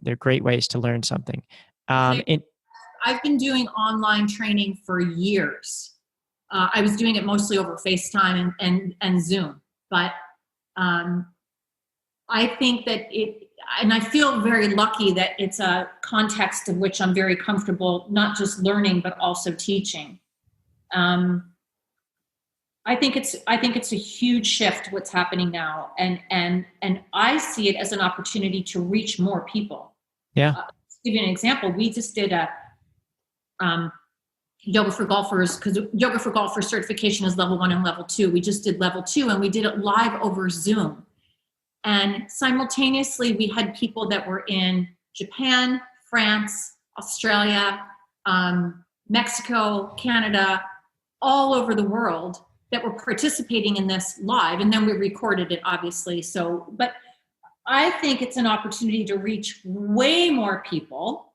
They're great ways to learn something. I've been doing online training for years. I was doing it mostly over FaceTime and Zoom, but I think that and I feel very lucky that it's a context of which I'm very comfortable, not just learning, but also teaching. I think it's a huge shift what's happening now. And I see it as an opportunity to reach more people. Yeah. To give you an example, we just did a yoga for golfers, because yoga for golfers certification is level 1 and level 2. We just did level 2 and we did it live over Zoom. And simultaneously, we had people that were in Japan, France, Australia, Mexico, Canada, all over the world that were participating in this live. And then we recorded it, obviously. But I think it's an opportunity to reach way more people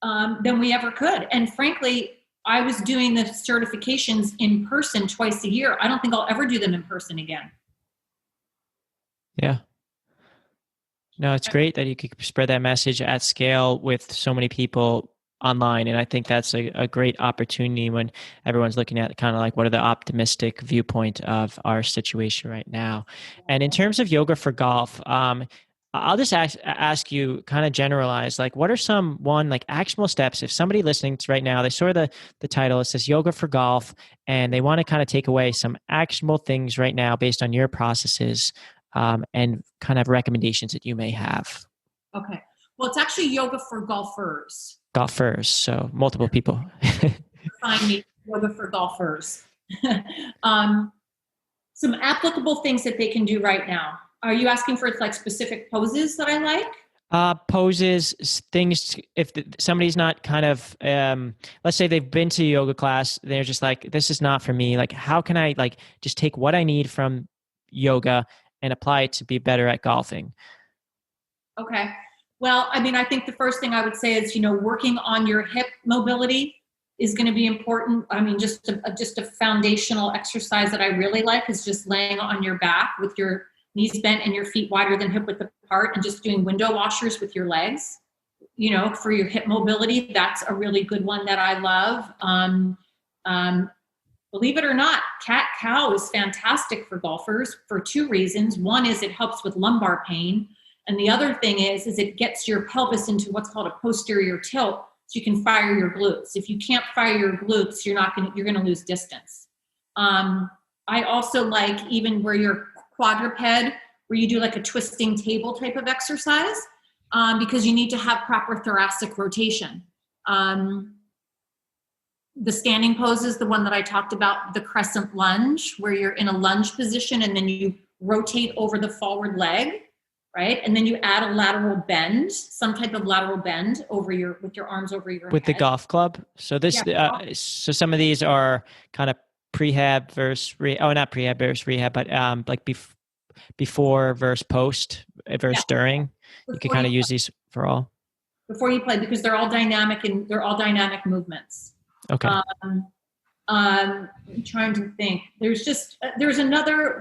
than we ever could. And frankly, I was doing the certifications in person twice a year. I don't think I'll ever do them in person again. Yeah. No, it's great that you could spread that message at scale with so many people online. And I think that's a great opportunity when everyone's looking at kind of like, what are the optimistic viewpoint of our situation right now? And in terms of yoga for golf, I'll just ask you, kind of generalize, like, what are some like actionable steps if somebody listening to right now, they saw the title, it says yoga for golf, and they want to kind of take away some actionable things right now based on your processes, and kind of recommendations that you may have. Okay. Well, it's actually yoga for golfers. Golfers, so multiple people. Find me, yoga for golfers. Some applicable things that they can do right now. Are you asking for like specific poses that I like? Poses, things. If somebody's not kind of, let's say they've been to a yoga class, they're just like, this is not for me. Like, how can I like just take what I need from yoga and apply it to be better at golfing? Okay. Well, I mean, I think the first thing I would say is, working on your hip mobility is going to be important. I mean, just a foundational exercise that I really like is just laying on your back with your knees bent and your feet wider than hip width apart and just doing window washers with your legs, for your hip mobility. That's a really good one that I love. Believe it or not, cat-cow is fantastic for golfers for two reasons. One is it helps with lumbar pain. And the other thing is it gets your pelvis into what's called a posterior tilt, so you can fire your glutes. If you can't fire your glutes, you're going to lose distance. I also like even where you're quadruped, where you do like a twisting table type of exercise, because you need to have proper thoracic rotation. The standing pose is the one that I talked about, the crescent lunge, where you're in a lunge position and then you rotate over the forward leg, right? And then you add a lateral bend, some type of lateral bend with your arms over your with head. the golf club. So so some of these are kind of prehab versus not prehab versus rehab, but like before versus post versus during. You can kind of use these for all before you play, because they're all dynamic and they're all dynamic movements. Okay. I'm trying to think. There's another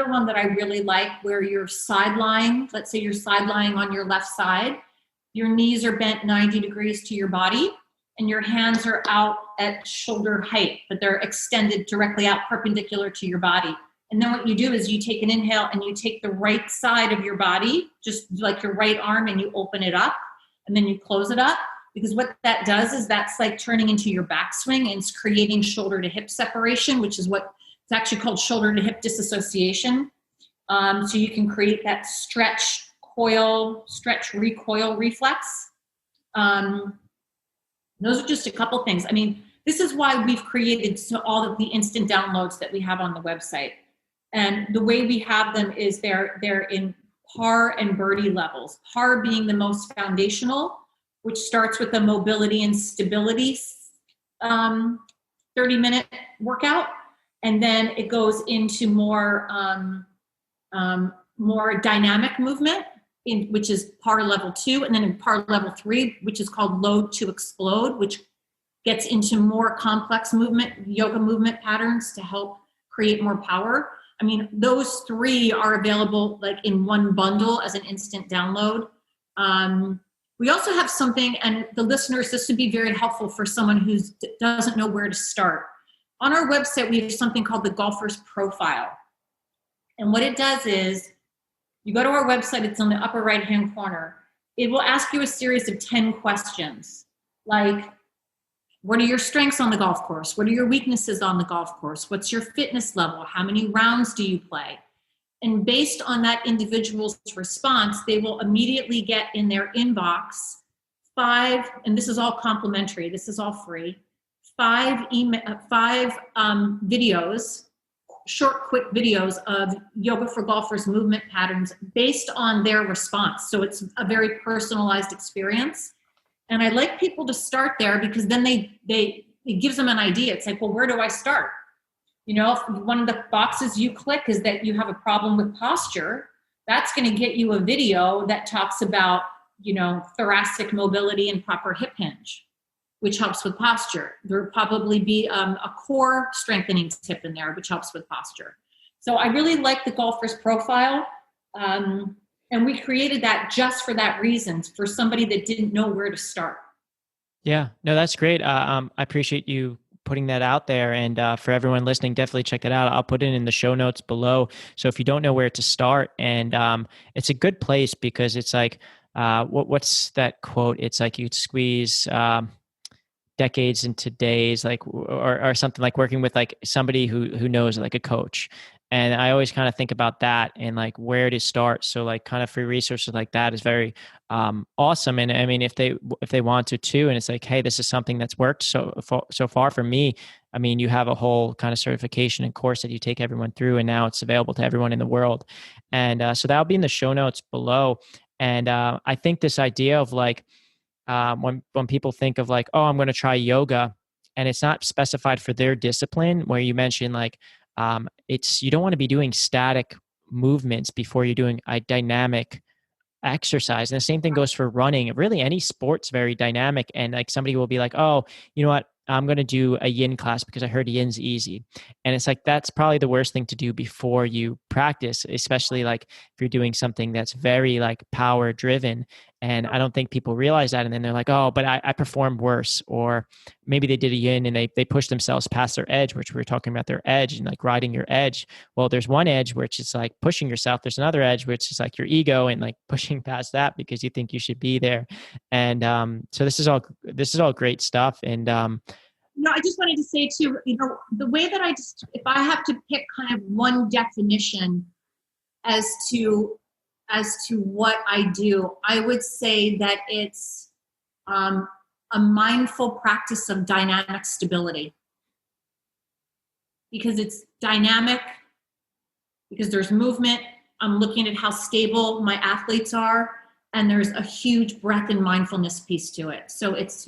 one that I really like where you're side lying. Let's say you're side lying on your left side. Your knees are bent 90 degrees to your body and your hands are out at shoulder height, but they're extended directly out perpendicular to your body. And then what you do is you take an inhale and you take the right side of your body, just like your right arm, and you open it up and then you close it up. Because what that does is that's like turning into your backswing and it's creating shoulder to hip separation, which is what it's actually called shoulder to hip disassociation. So you can create that stretch, recoil reflex. Those are just a couple things. I mean, this is why we've created all of the instant downloads that we have on the website. And the way we have them is they're in par and birdie levels. Par being the most foundational, which starts with a mobility and stability 30-minute workout. And then it goes into more dynamic movement, which is par level 2. And then in par level 3, which is called load to explode, which gets into more complex yoga movement patterns to help create more power. I mean, those 3 are available like in one bundle as an instant download. We also have something, and the listeners, this would be very helpful for someone who doesn't know where to start. On our website, we have something called the Golfer's Profile. And what it does is, you go to our website, it's on the upper right-hand corner. It will ask you a series of 10 questions, like, what are your strengths on the golf course? What are your weaknesses on the golf course? What's your fitness level? How many rounds do you play? And based on that individual's response, they will immediately get in their inbox 5, and this is all complimentary, this is all free, 5 videos, short, quick videos of Yoga for Golfers movement patterns based on their response. So it's a very personalized experience. And I like people to start there because then it gives them an idea. It's like, well, where do I start? If one of the boxes you click is that you have a problem with posture, that's going to get you a video that talks about, thoracic mobility and proper hip hinge, which helps with posture. There'll probably be a core strengthening tip in there, which helps with posture. So I really like the Golfer's Profile. And we created that just for that reason, for somebody that didn't know where to start. Yeah, no, that's great. I appreciate you putting that out there. And for everyone listening, definitely check that out. I'll put it in the show notes below. So if you don't know where to start, and it's a good place because it's like, what's that quote? It's like you'd squeeze decades into days, like, or something, like working with like somebody who knows, like a coach. And I always kind of think about that and like where to start. So like kind of free resources like that is very awesome. And I mean, if they want to too, and it's like, hey, this is something that's worked so far for me, I mean, you have a whole kind of certification and course that you take everyone through, and now it's available to everyone in the world. And so that'll be in the show notes below. And I think this idea of like, when people think of like, oh, I'm going to try yoga, and it's not specified for their discipline, where you mentioned like, it's, you don't want to be doing static movements before you're doing a dynamic exercise. And the same thing goes for running. Really, any sport's very dynamic. And like somebody will be like, oh, you know what? I'm going to do a yin class because I heard yin's easy. And it's like, that's probably the worst thing to do before you practice, especially like if you're doing something that's very like power driven. And I don't think people realize that. And then they're like, oh, but I performed worse. Or maybe they did a yin and they pushed themselves past their edge, which we were talking about, their edge and like riding your edge. Well, there's one edge which is like pushing yourself. There's another edge which is like your ego and like pushing past that because you think you should be there. And so this is all great stuff. And I just wanted to say too, the way that if I have to pick kind of one definition as to what I do, I would say that it's a mindful practice of dynamic stability. Because it's dynamic, because there's movement. I'm looking at how stable my athletes are, and there's a huge breath and mindfulness piece to it. So it's,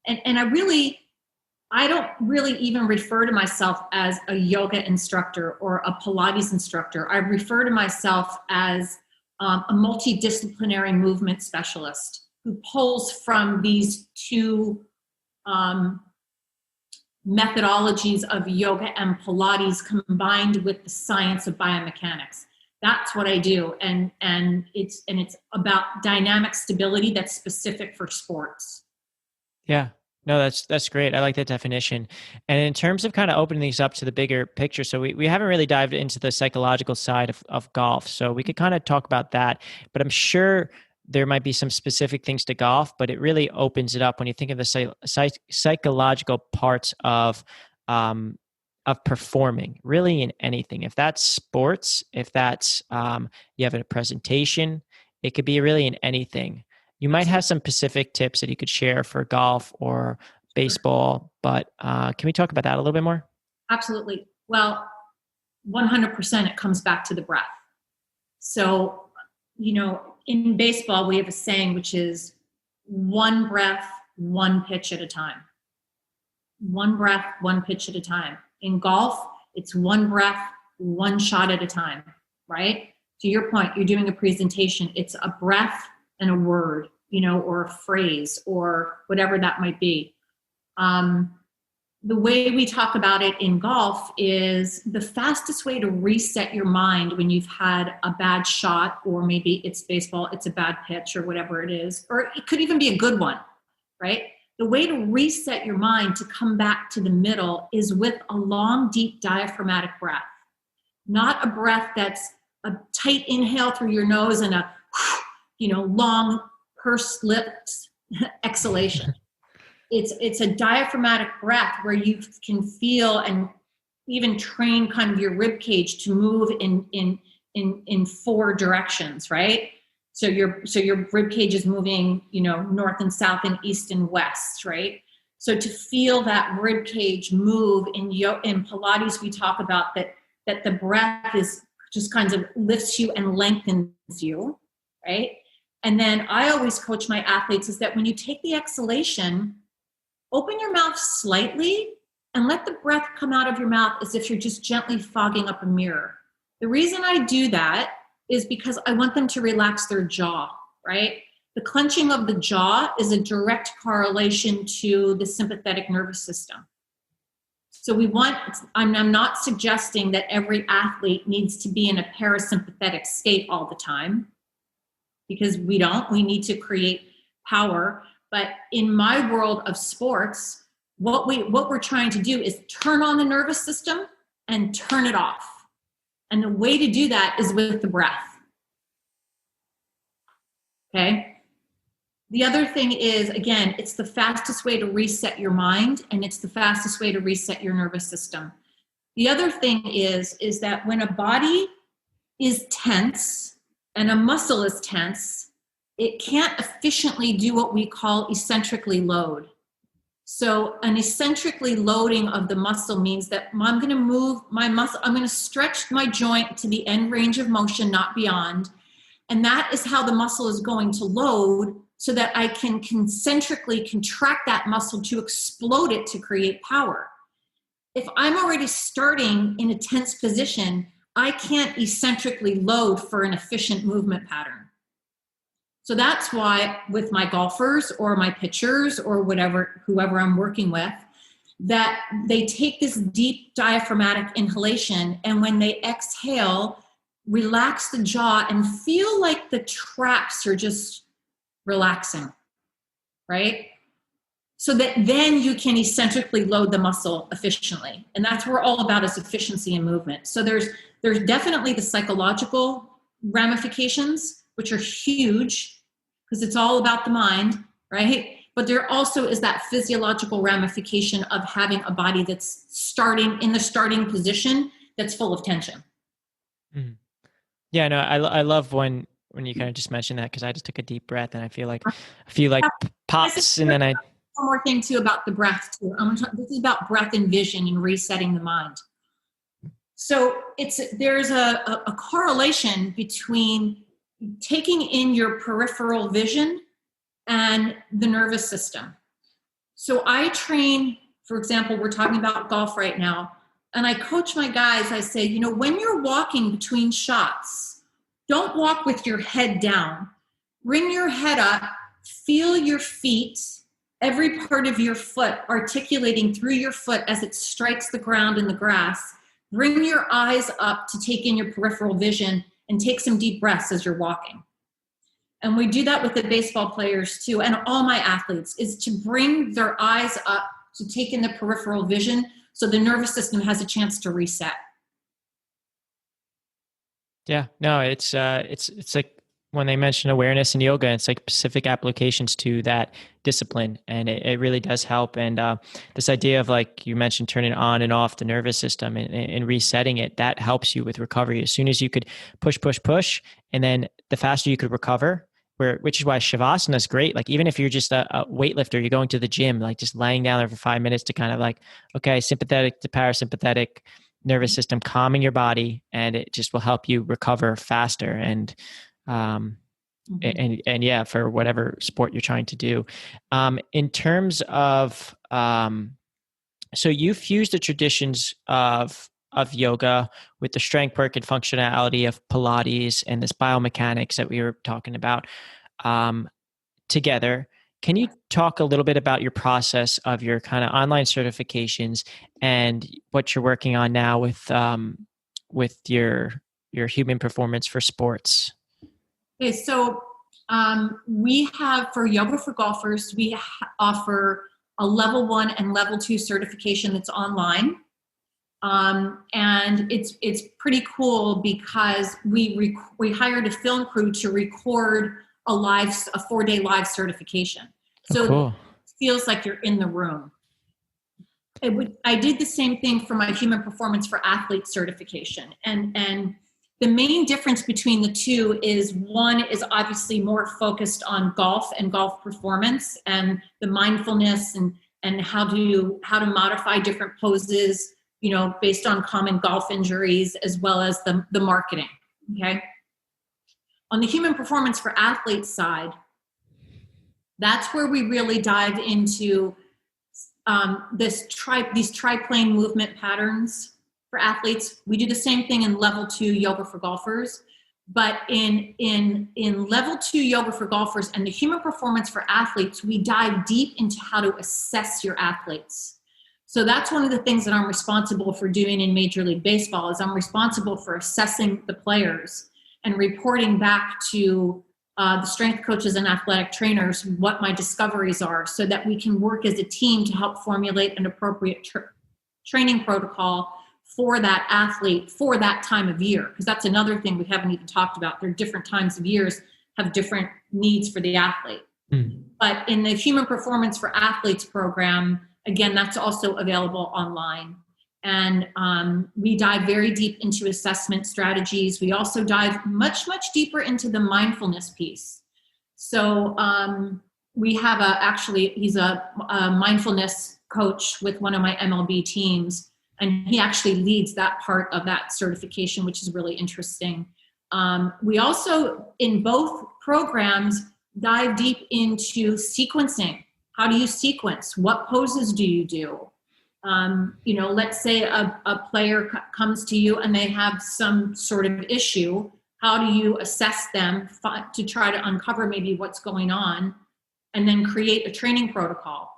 and I don't really even refer to myself as a yoga instructor or a Pilates instructor. I refer to myself as a multidisciplinary movement specialist who pulls from these two methodologies of yoga and Pilates combined with the science of biomechanics. That's what I do. And it's about dynamic stability that's specific for sports. yeah. No, that's great. I like that definition. And in terms of kind of opening these up to the bigger picture, so we haven't really dived into the psychological side of golf. So we could kind of talk about that, but I'm sure there might be some specific things to golf, but it really opens it up when you think of the psychological parts of performing really in anything. If that's sports, if that's you have a presentation, it could be really in anything. You might have some specific tips that you could share for golf or baseball, but can we talk about that a little bit more? Absolutely. Well, 100% it comes back to the breath. So, in baseball, we have a saying, which is one breath, one pitch at a time. One breath, one pitch at a time. In golf, it's one breath, one shot at a time, right? To your point, you're doing a presentation. It's a breath and a word, or a phrase or whatever that might be. The way we talk about it in golf is the fastest way to reset your mind when you've had a bad shot, or maybe it's baseball, it's a bad pitch or whatever it is, or it could even be a good one, right? The way to reset your mind to come back to the middle is with a long, deep diaphragmatic breath. Not a breath that's a tight inhale through your nose and a, long pursed lips exhalation. It's a diaphragmatic breath where you can feel and even train kind of your rib cage to move in four directions, right? So your rib cage is moving, north and south and east and west, right? So to feel that rib cage move in Pilates, we talk about that the breath is just kind of lifts you and lengthens you, right? And then I always coach my athletes is that when you take the exhalation, open your mouth slightly and let the breath come out of your mouth as if you're just gently fogging up a mirror. The reason I do that is because I want them to relax their jaw, right? The clenching of the jaw is a direct correlation to the sympathetic nervous system. So I'm not suggesting that every athlete needs to be in a parasympathetic state all the time, because we need to create power. But in my world of sports, what we're trying to do is turn on the nervous system and turn it off. And the way to do that is with the breath. Okay? The other thing is, again, it's the fastest way to reset your mind, and it's the fastest way to reset your nervous system. The other thing is that when a body is tense and a muscle is tense, it can't efficiently do what we call eccentrically load. So an eccentrically loading of the muscle means that I'm going to move my muscle, I'm going to stretch my joint to the end range of motion, not beyond. And that is how the muscle is going to load, so that I can concentrically contract that muscle to explode it to create power. If I'm already starting in a tense position, I can't eccentrically load for an efficient movement pattern. So that's why with my golfers or my pitchers or whoever I'm working with, that they take this deep diaphragmatic inhalation, and when they exhale, relax the jaw and feel like the traps are just relaxing, right? So that then you can eccentrically load the muscle efficiently. And that's what we're all about, is efficiency and movement. So there's definitely the psychological ramifications, which are huge because it's all about the mind, right? But there also is that physiological ramification of having a body that's starting in the starting position that's full of tension. Mm. Yeah, no, I love when you kind of just mentioned that, because I just took a deep breath and I feel like pops, and then I. One more thing too about the breath too. This is about breath and vision and resetting the mind. So there's a correlation between taking in your peripheral vision and the nervous system. So I train, for example, we're talking about golf right now, and I coach my guys. I say, when you're walking between shots, don't walk with your head down. Bring your head up, feel your feet, every part of your foot articulating through your foot as it strikes the ground in the grass. Bring your eyes up to take in your peripheral vision, and take some deep breaths as you're walking. And we do that with the baseball players too, and all my athletes, is to bring their eyes up to take in the peripheral vision so the nervous system has a chance to reset. Yeah, no, it's like when they mention awareness in yoga, it's like specific applications to that discipline, and it really does help. And this idea of, like you mentioned, turning on and off the nervous system and resetting it, that helps you with recovery. As soon as you could push, and then the faster you could recover, which is why Shavasana is great. Like, even if you're just a weightlifter, you're going to the gym, like just laying down there for 5 minutes to kind of like, okay, sympathetic to parasympathetic nervous system, calming your body, and it just will help you recover faster. And yeah, for whatever sport you're trying to do. In terms of, so you fuse the traditions of yoga with the strength work and functionality of Pilates and this biomechanics that we were talking about together. Can you talk a little bit about your process of your kind of online certifications and what you're working on now with your human performance for sports? Okay, so we have, for Yoga for Golfers, we offer a level 1 and level 2 certification that's online. And it's pretty cool because we hired a film crew to record a 4-day live certification. So cool. It feels like you're in the room. I did the same thing for my human performance for athlete certification. And the main difference between the two is, one is obviously more focused on golf and golf performance and the mindfulness and how to modify different poses, based on common golf injuries, as well as the marketing. Okay. On the human performance for athletes side, that's where we really dive into these triplane movement patterns for athletes. We do the same thing in level 2 yoga for golfers, but in level 2 yoga for golfers and the human performance for athletes, we dive deep into how to assess your athletes. So that's one of the things that I'm responsible for doing in Major League Baseball, is I'm responsible for assessing the players and reporting back to the strength coaches and athletic trainers what my discoveries are, so that we can work as a team to help formulate an appropriate training protocol for that athlete for that time of year. Because that's another thing we haven't even talked about. There are different times of years have different needs for the athlete. Mm. But in the human performance for athletes program, again, that's also available online. And we dive very deep into assessment strategies. We also dive much, much deeper into the mindfulness piece. So we have he's a mindfulness coach with one of my MLB teams, and he actually leads that part of that certification, which is really interesting. We also, in both programs, dive deep into sequencing. How do you sequence? What poses do you do? Let's say a player comes to you and they have some sort of issue. How do you assess them to try to uncover maybe what's going on, and then create a training protocol?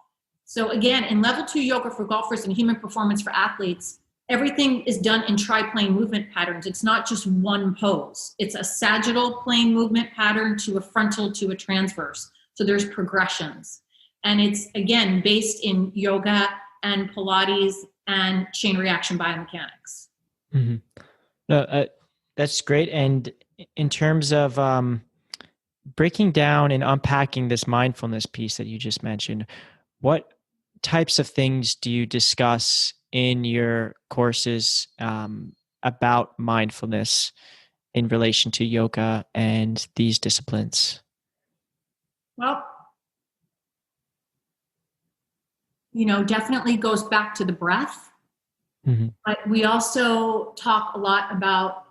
So again, in level 2 yoga for golfers and human performance for athletes, everything is done in tri-plane movement patterns. It's not just one pose. It's a sagittal plane movement pattern to a frontal to a transverse. So there's progressions. And it's, again, based in yoga and Pilates and chain reaction biomechanics. Mm-hmm. No, that's great. And in terms of breaking down and unpacking this mindfulness piece that you just mentioned, what types of things do you discuss in your courses about mindfulness in relation to yoga and these disciplines? Well, definitely goes back to the breath. Mm-hmm. But we also talk a lot about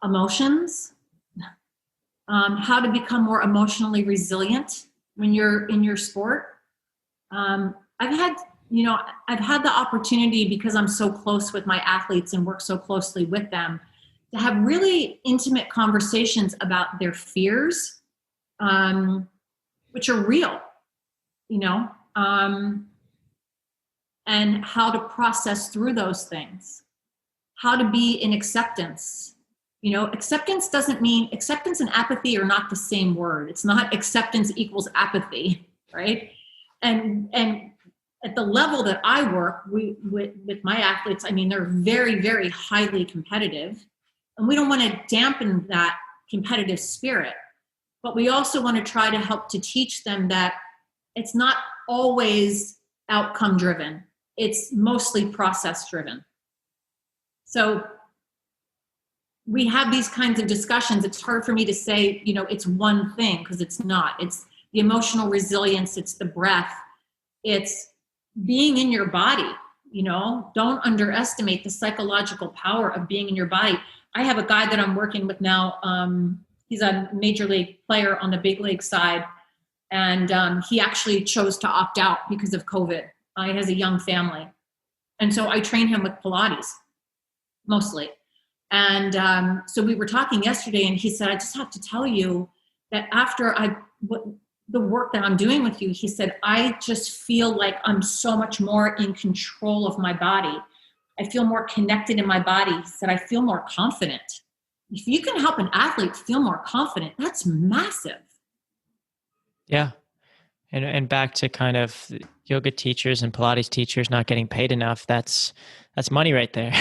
emotions, how to become more emotionally resilient when you're in your sport. I've had the opportunity, because I'm so close with my athletes and work so closely with them, to have really intimate conversations about their fears, which are real, and how to process through those things, how to be in acceptance. Acceptance doesn't mean, acceptance and apathy are not the same word. It's not acceptance equals apathy, right? And at the level that I work with my athletes, they're very, very highly competitive, and we don't want to dampen that competitive spirit. But we also want to try to help to teach them that it's not always outcome driven. It's mostly process driven. So we have these kinds of discussions. It's hard for me to say, it's one thing, because it's not. It's the emotional resilience. It's the breath. It's being in your body. Don't underestimate the psychological power of being in your body. I have a guy that I'm working with now. He's a major league player on the big league side. And he actually chose to opt out because of COVID. He has a young family. And so I train him with Pilates, mostly. And so we were talking yesterday, and he said, I just have to tell you that after the work that I'm doing with you, he said, I just feel like I'm so much more in control of my body. I feel more connected in my body. He said, I feel more confident. If you can help an athlete feel more confident, that's massive. Yeah. And back to kind of yoga teachers and Pilates teachers not getting paid enough, that's money right there.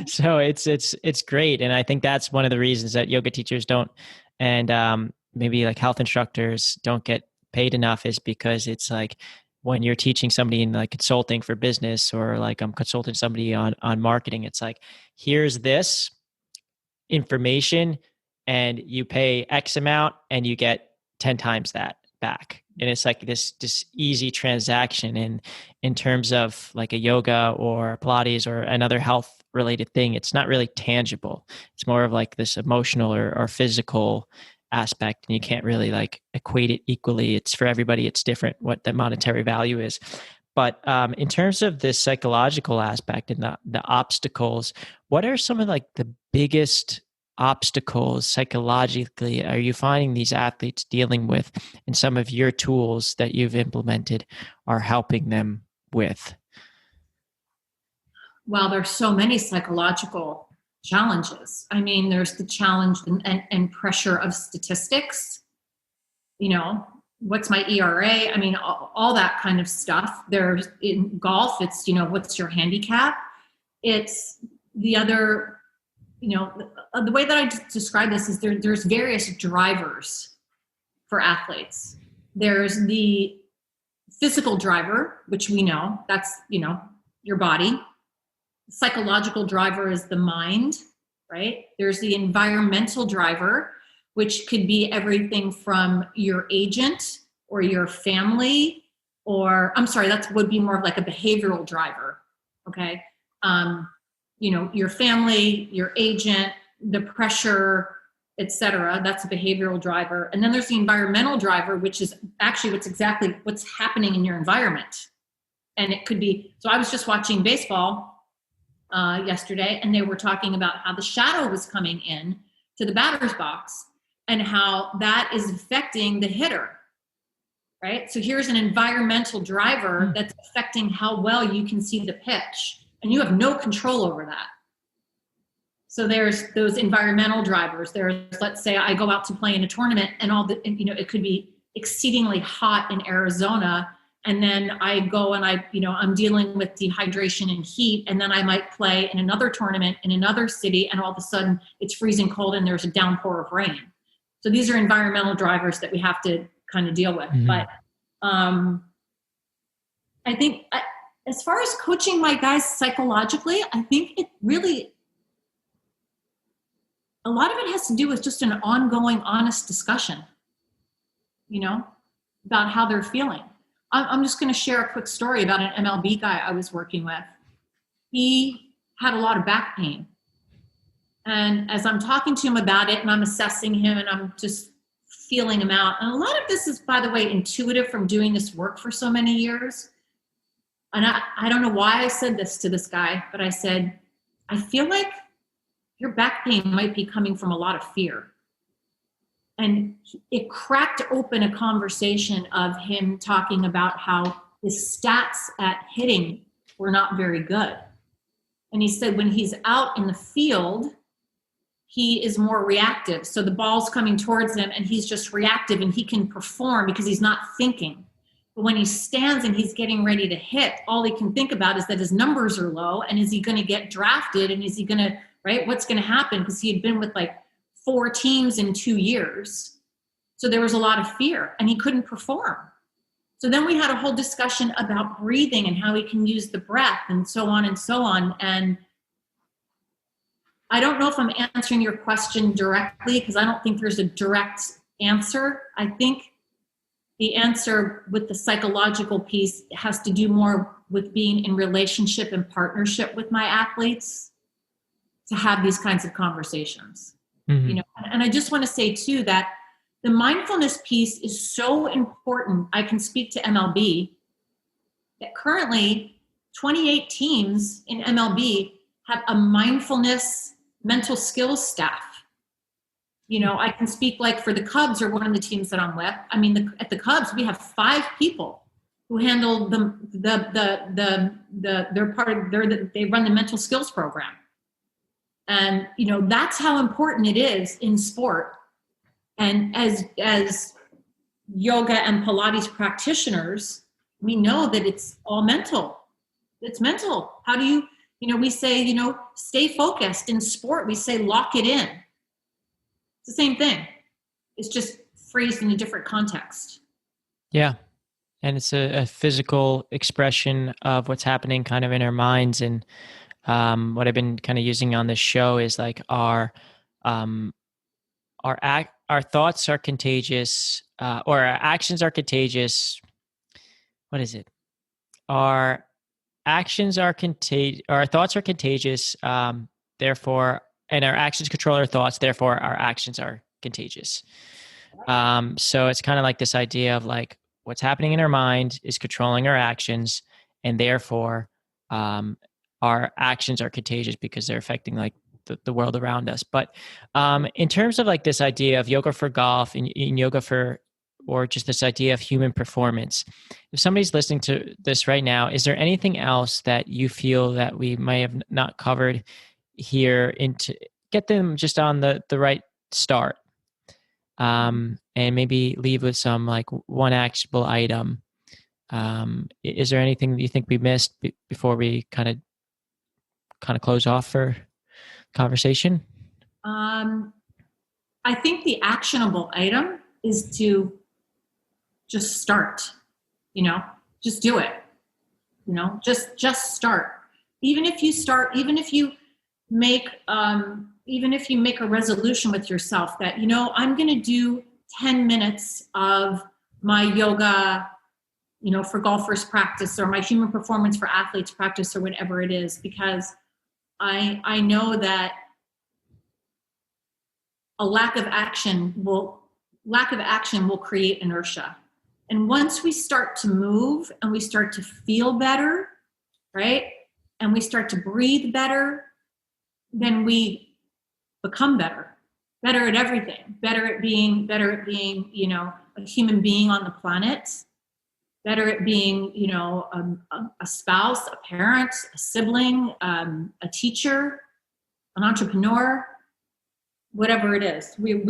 So it's great. And I think that's one of the reasons that yoga teachers don't, and maybe like health instructors don't get paid enough, is because it's like when you're teaching somebody in like consulting for business, or like I'm consulting somebody on marketing, it's like, here's this information and you pay X amount and you get 10 times that back. And it's like this easy transaction. And in terms of like a yoga or Pilates or another health related thing, it's not really tangible. It's more of like this emotional or physical aspect, and you can't really like equate it equally. It's for everybody, it's different what the monetary value is. But in terms of this psychological aspect and the obstacles, what are some of like the biggest obstacles psychologically are you finding these athletes dealing with, and some of your tools that you've implemented are helping them with? Well, there's so many psychological challenges. There's the challenge and pressure of statistics. What's my ERA? All that kind of stuff. There's in golf, it's, what's your handicap? It's the other, the way that I describe this is there's various drivers for athletes. There's the physical driver, which we know, that's, your body. Psychological driver is the mind, right? There's the environmental driver, which could be everything from your agent or your family, or I'm sorry, that would be more of like a behavioral driver. Okay. Your family, your agent, the pressure, etc. That's a behavioral driver. And then there's the environmental driver, which is actually what's happening in your environment. And it could be, so I was just watching baseball yesterday, and they were talking about how the shadow was coming in to the batter's box and how that is affecting the hitter, right? So here's an environmental driver that's affecting how well you can see the pitch, and you have no control over that. So there's those environmental drivers. There's, let's say I go out to play in a tournament, and it could be exceedingly hot in Arizona, and then I go and I'm dealing with dehydration and heat, and then I might play in another tournament in another city, and all of a sudden it's freezing cold and there's a downpour of rain. So these are environmental drivers that we have to kind of deal with. Mm-hmm. But I think as far as coaching my guys psychologically, I think it really, a lot of it has to do with just an ongoing, honest discussion, about how they're feeling. I'm just going to share a quick story about an MLB guy I was working with. He had a lot of back pain. And as I'm talking to him about it and I'm assessing him and I'm just feeling him out. And a lot of this is, by the way, intuitive from doing this work for so many years. And I don't know why I said this to this guy, but I said, I feel like your back pain might be coming from a lot of fear. And it cracked open a conversation of him talking about how his stats at hitting were not very good. And he said when he's out in the field, he is more reactive. So the ball's coming towards him and he's just reactive and he can perform because he's not thinking. But when he stands and he's getting ready to hit, all he can think about is that his numbers are low, and is he going to get drafted, and is he going to, right, what's going to happen? Because he had been with like 4 teams in 2 years. So there was a lot of fear and he couldn't perform. So then we had a whole discussion about breathing and how he can use the breath and so on and so on. And I don't know if I'm answering your question directly, because I don't think there's a direct answer. I think the answer with the psychological piece has to do more with being in relationship and partnership with my athletes to have these kinds of conversations. Mm-hmm. And I just want to say too that the mindfulness piece is so important. I can speak to MLB that currently 28 teams in MLB have a mindfulness mental skills staff. I can speak like for the Cubs, or one of the teams that I'm with. I mean, at the Cubs, we have 5 people who handle they run the mental skills program. And, that's how important it is in sport. And as yoga and Pilates practitioners, we know that it's all mental. It's mental. How do you, we say, stay focused. In sport, we say lock it in. It's the same thing. It's just phrased in a different context. Yeah. And it's a physical expression of what's happening kind of in our minds. And what I've been kind of using on this show is like our thoughts are contagious, or our actions are contagious. What is it? Our actions are contagious. Our thoughts are contagious. Therefore, and our actions control our thoughts. Therefore, our actions are contagious. So it's kind of like this idea of like what's happening in our mind is controlling our actions, and therefore, our actions are contagious because they're affecting like the world around us. But in terms of like this idea of yoga for golf and yoga for, or just this idea of human performance, if somebody's listening to this right now, is there anything else that you feel that we may have not covered here to get them just on the right start? And maybe leave with some like one actionable item. Is there anything that you think we missed before we kind of close off for conversation? I think the actionable item is to just start, just do it, just start. Even if you make a resolution with yourself that, I'm going to do 10 minutes of my yoga, for golfers practice, or my human performance for athletes practice, or whatever it is, because I know that lack of action will create inertia. And once we start to move and we start to feel better, right? And we start to breathe better, then we become better at everything, better at being, a human being on the planet, better at being, a spouse, a parent, a sibling, a teacher, an entrepreneur, whatever it is. One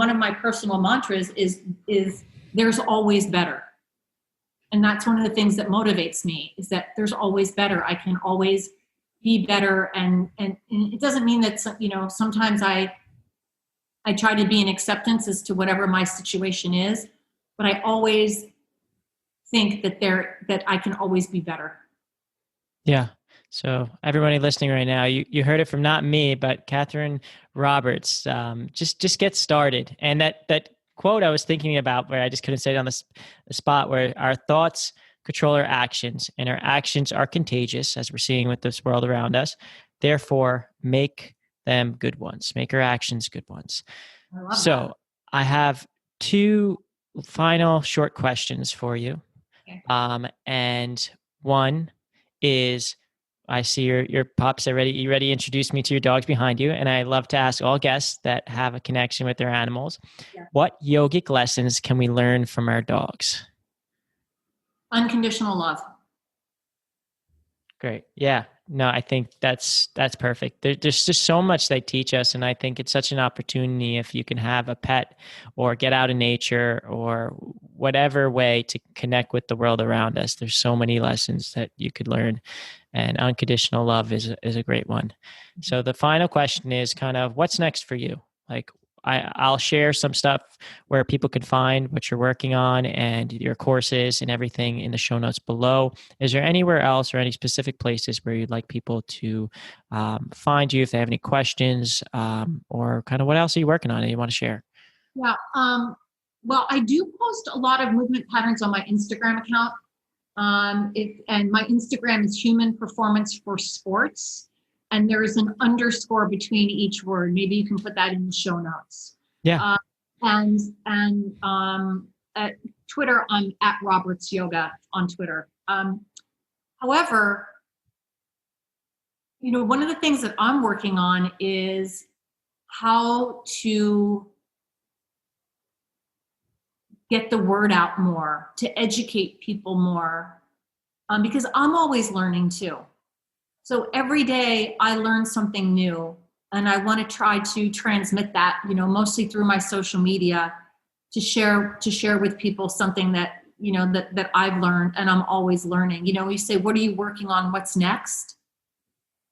of my personal mantras is there's always better. And that's one of the things that motivates me, is that there's always better. I can always be better. And it doesn't mean that, sometimes I try to be in acceptance as to whatever my situation is, but I always think that I can always be better. Yeah. So everybody listening right now, you heard it from not me, but Katherine Roberts. Just get started. And that quote I was thinking about, where I just couldn't say it on the spot, where our thoughts control our actions, and our actions are contagious, as we're seeing with this world around us. Therefore, make them good ones. Make our actions good ones. So I have two final short questions for you. Okay. And one is, I see your pups are ready. You ready to introduce me to your dogs behind you. And I love to ask all guests that have a connection with their animals, what yogic lessons can we learn from our dogs? Unconditional love. Great. Yeah. No, I think that's perfect. There's just so much they teach us. And I think it's such an opportunity, if you can have a pet or get out in nature or whatever way to connect with the world around us. There's so many lessons that you could learn. And unconditional love is a great one. So the final question is kind of, what's next for you? Like, I'll share some stuff where people can find what you're working on and your courses and everything in the show notes below. Is there anywhere else or any specific places where you'd like people to find you if they have any questions, or kind of what else are you working on and you want to share? Yeah. Well, I do post a lot of movement patterns on my Instagram account. And my Instagram is Human Performance for Sports. And there's an underscore between each word. Maybe you can put that in the show notes. Yeah. And at Twitter, I'm at Roberts Yoga on Twitter. However, one of the things that I'm working on is how to get the word out more, to educate people more, because I'm always learning too. So every day I learn something new, and I want to try to transmit that, mostly through my social media, to share with people something that, that I've learned, and I'm always learning. You say, what are you working on? What's next?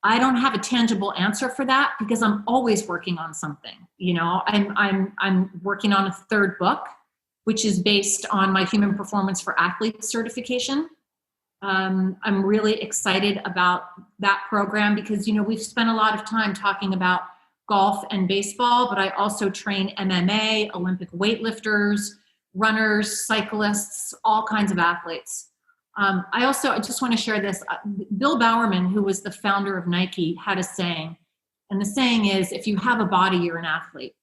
I don't have a tangible answer for that, because I'm always working on something. I'm working on a third book, which is based on my Human Performance for Athletes certification. I'm really excited about that program because, we've spent a lot of time talking about golf and baseball, but I also train MMA, Olympic weightlifters, runners, cyclists, all kinds of athletes. I just want to share this. Bill Bowerman, who was the founder of Nike, had a saying, and the saying is, if you have a body, you're an athlete.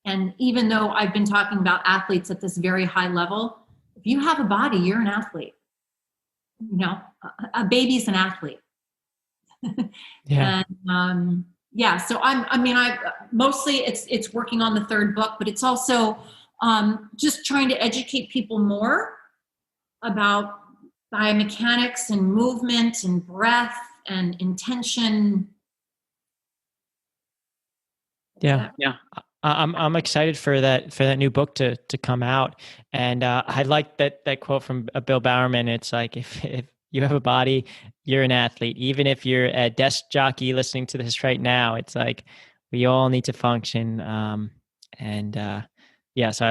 And even though I've been talking about athletes at this very high level, if you have a body, you're an athlete. A baby's an athlete. Yeah. And so I mostly it's working on the third book, but it's also just trying to educate people more about biomechanics and movement and breath and intention. Yeah. I'm excited for that new book to come out, and I like that quote from Bill Bowerman. It's like, if you have a body, you're an athlete. Even if you're a desk jockey listening to this right now, it's like we all need to function. So I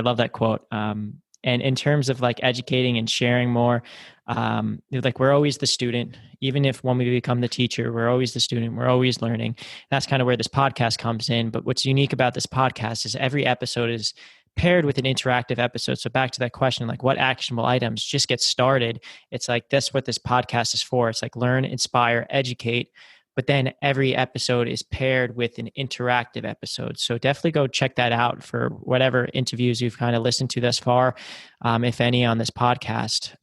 love that quote. And in terms of like educating and sharing more, like we're always the student. Even if when we become the teacher, we're always the student. We're always learning. That's kind of where this podcast comes in. But what's unique about this podcast is every episode is paired with an interactive episode. So back to that question, like what actionable items, just get started. It's like, that's what this podcast is for. It's like learn, inspire, educate. But then every episode is paired with an interactive episode. So definitely go check that out for whatever interviews you've kind of listened to thus far, if any, on this podcast.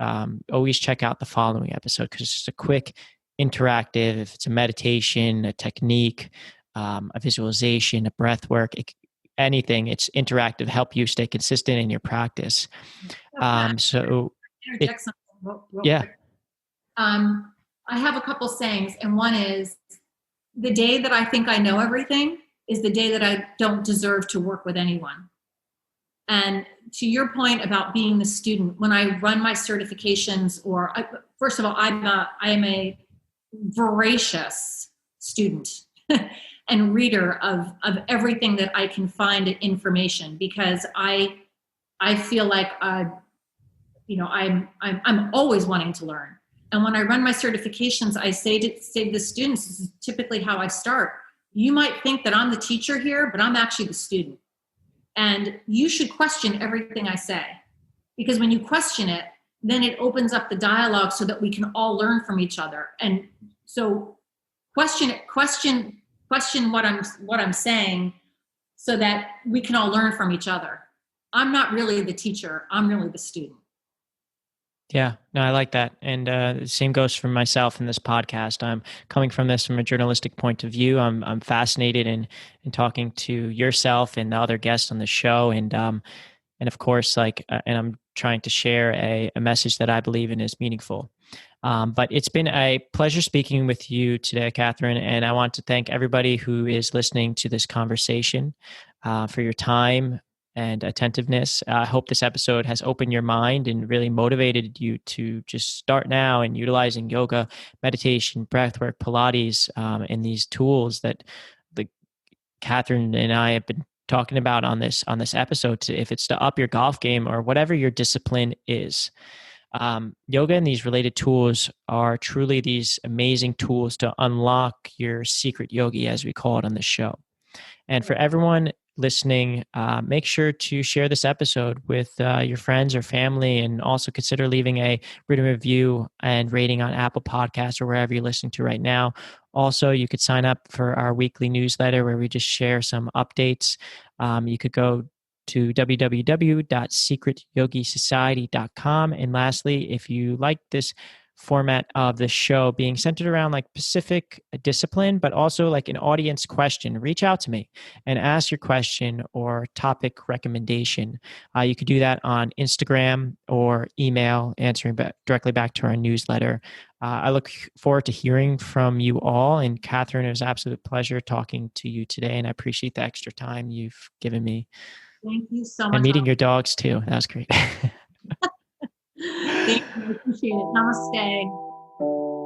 Always check out the following episode because it's just a quick interactive. If it's a meditation, a technique, a visualization, a breath work, anything, it's interactive, help you stay consistent in your practice. So interject something real yeah. quick. I have a couple sayings, and one is, the day that I think I know everything is the day that I don't deserve to work with anyone. And to your point about being the student, when I run my certifications, first of all, I am a voracious student and reader of everything that I can find information, because I feel like I'm always wanting to learn. And when I run my certifications, I say to the students, this is typically how I start. You might think that I'm the teacher here, but I'm actually the student. And you should question everything I say, because when you question it, then it opens up the dialogue so that we can all learn from each other. And so question what I'm saying so that we can all learn from each other. I'm not really the teacher, I'm really the student. Yeah, no, I like that. And the same goes for myself in this podcast. I'm coming from this from a journalistic point of view. I'm fascinated in talking to yourself and the other guests on the show. And of course, and I'm trying to share a message that I believe in is meaningful. But it's been a pleasure speaking with you today, Katherine. And I want to thank everybody who is listening to this conversation for your time and attentiveness. I hope this episode has opened your mind and really motivated you to just start now and utilizing yoga, meditation, breathwork, Pilates, and these tools that Katherine and I have been talking about on this episode. If it's to up your golf game or whatever your discipline is, yoga and these related tools are truly these amazing tools to unlock your secret yogi, as we call it on the show. And for everyone listening, make sure to share this episode with your friends or family, and also consider leaving a written review and rating on Apple Podcasts or wherever you're listening to right now. Also, you could sign up for our weekly newsletter where we just share some updates. You could go to www.secretyogisociety.com. And lastly, if you like this format of the show being centered around like specific discipline, but also like an audience question, reach out to me and ask your question or topic recommendation. You could do that on Instagram or email, answering directly back to our newsletter. I look forward to hearing from you all. And Katherine, it was an absolute pleasure talking to you today, and I appreciate the extra time you've given me. Thank you so much. And meeting your dogs too. That was great. Thank you. I appreciate it. Namaste.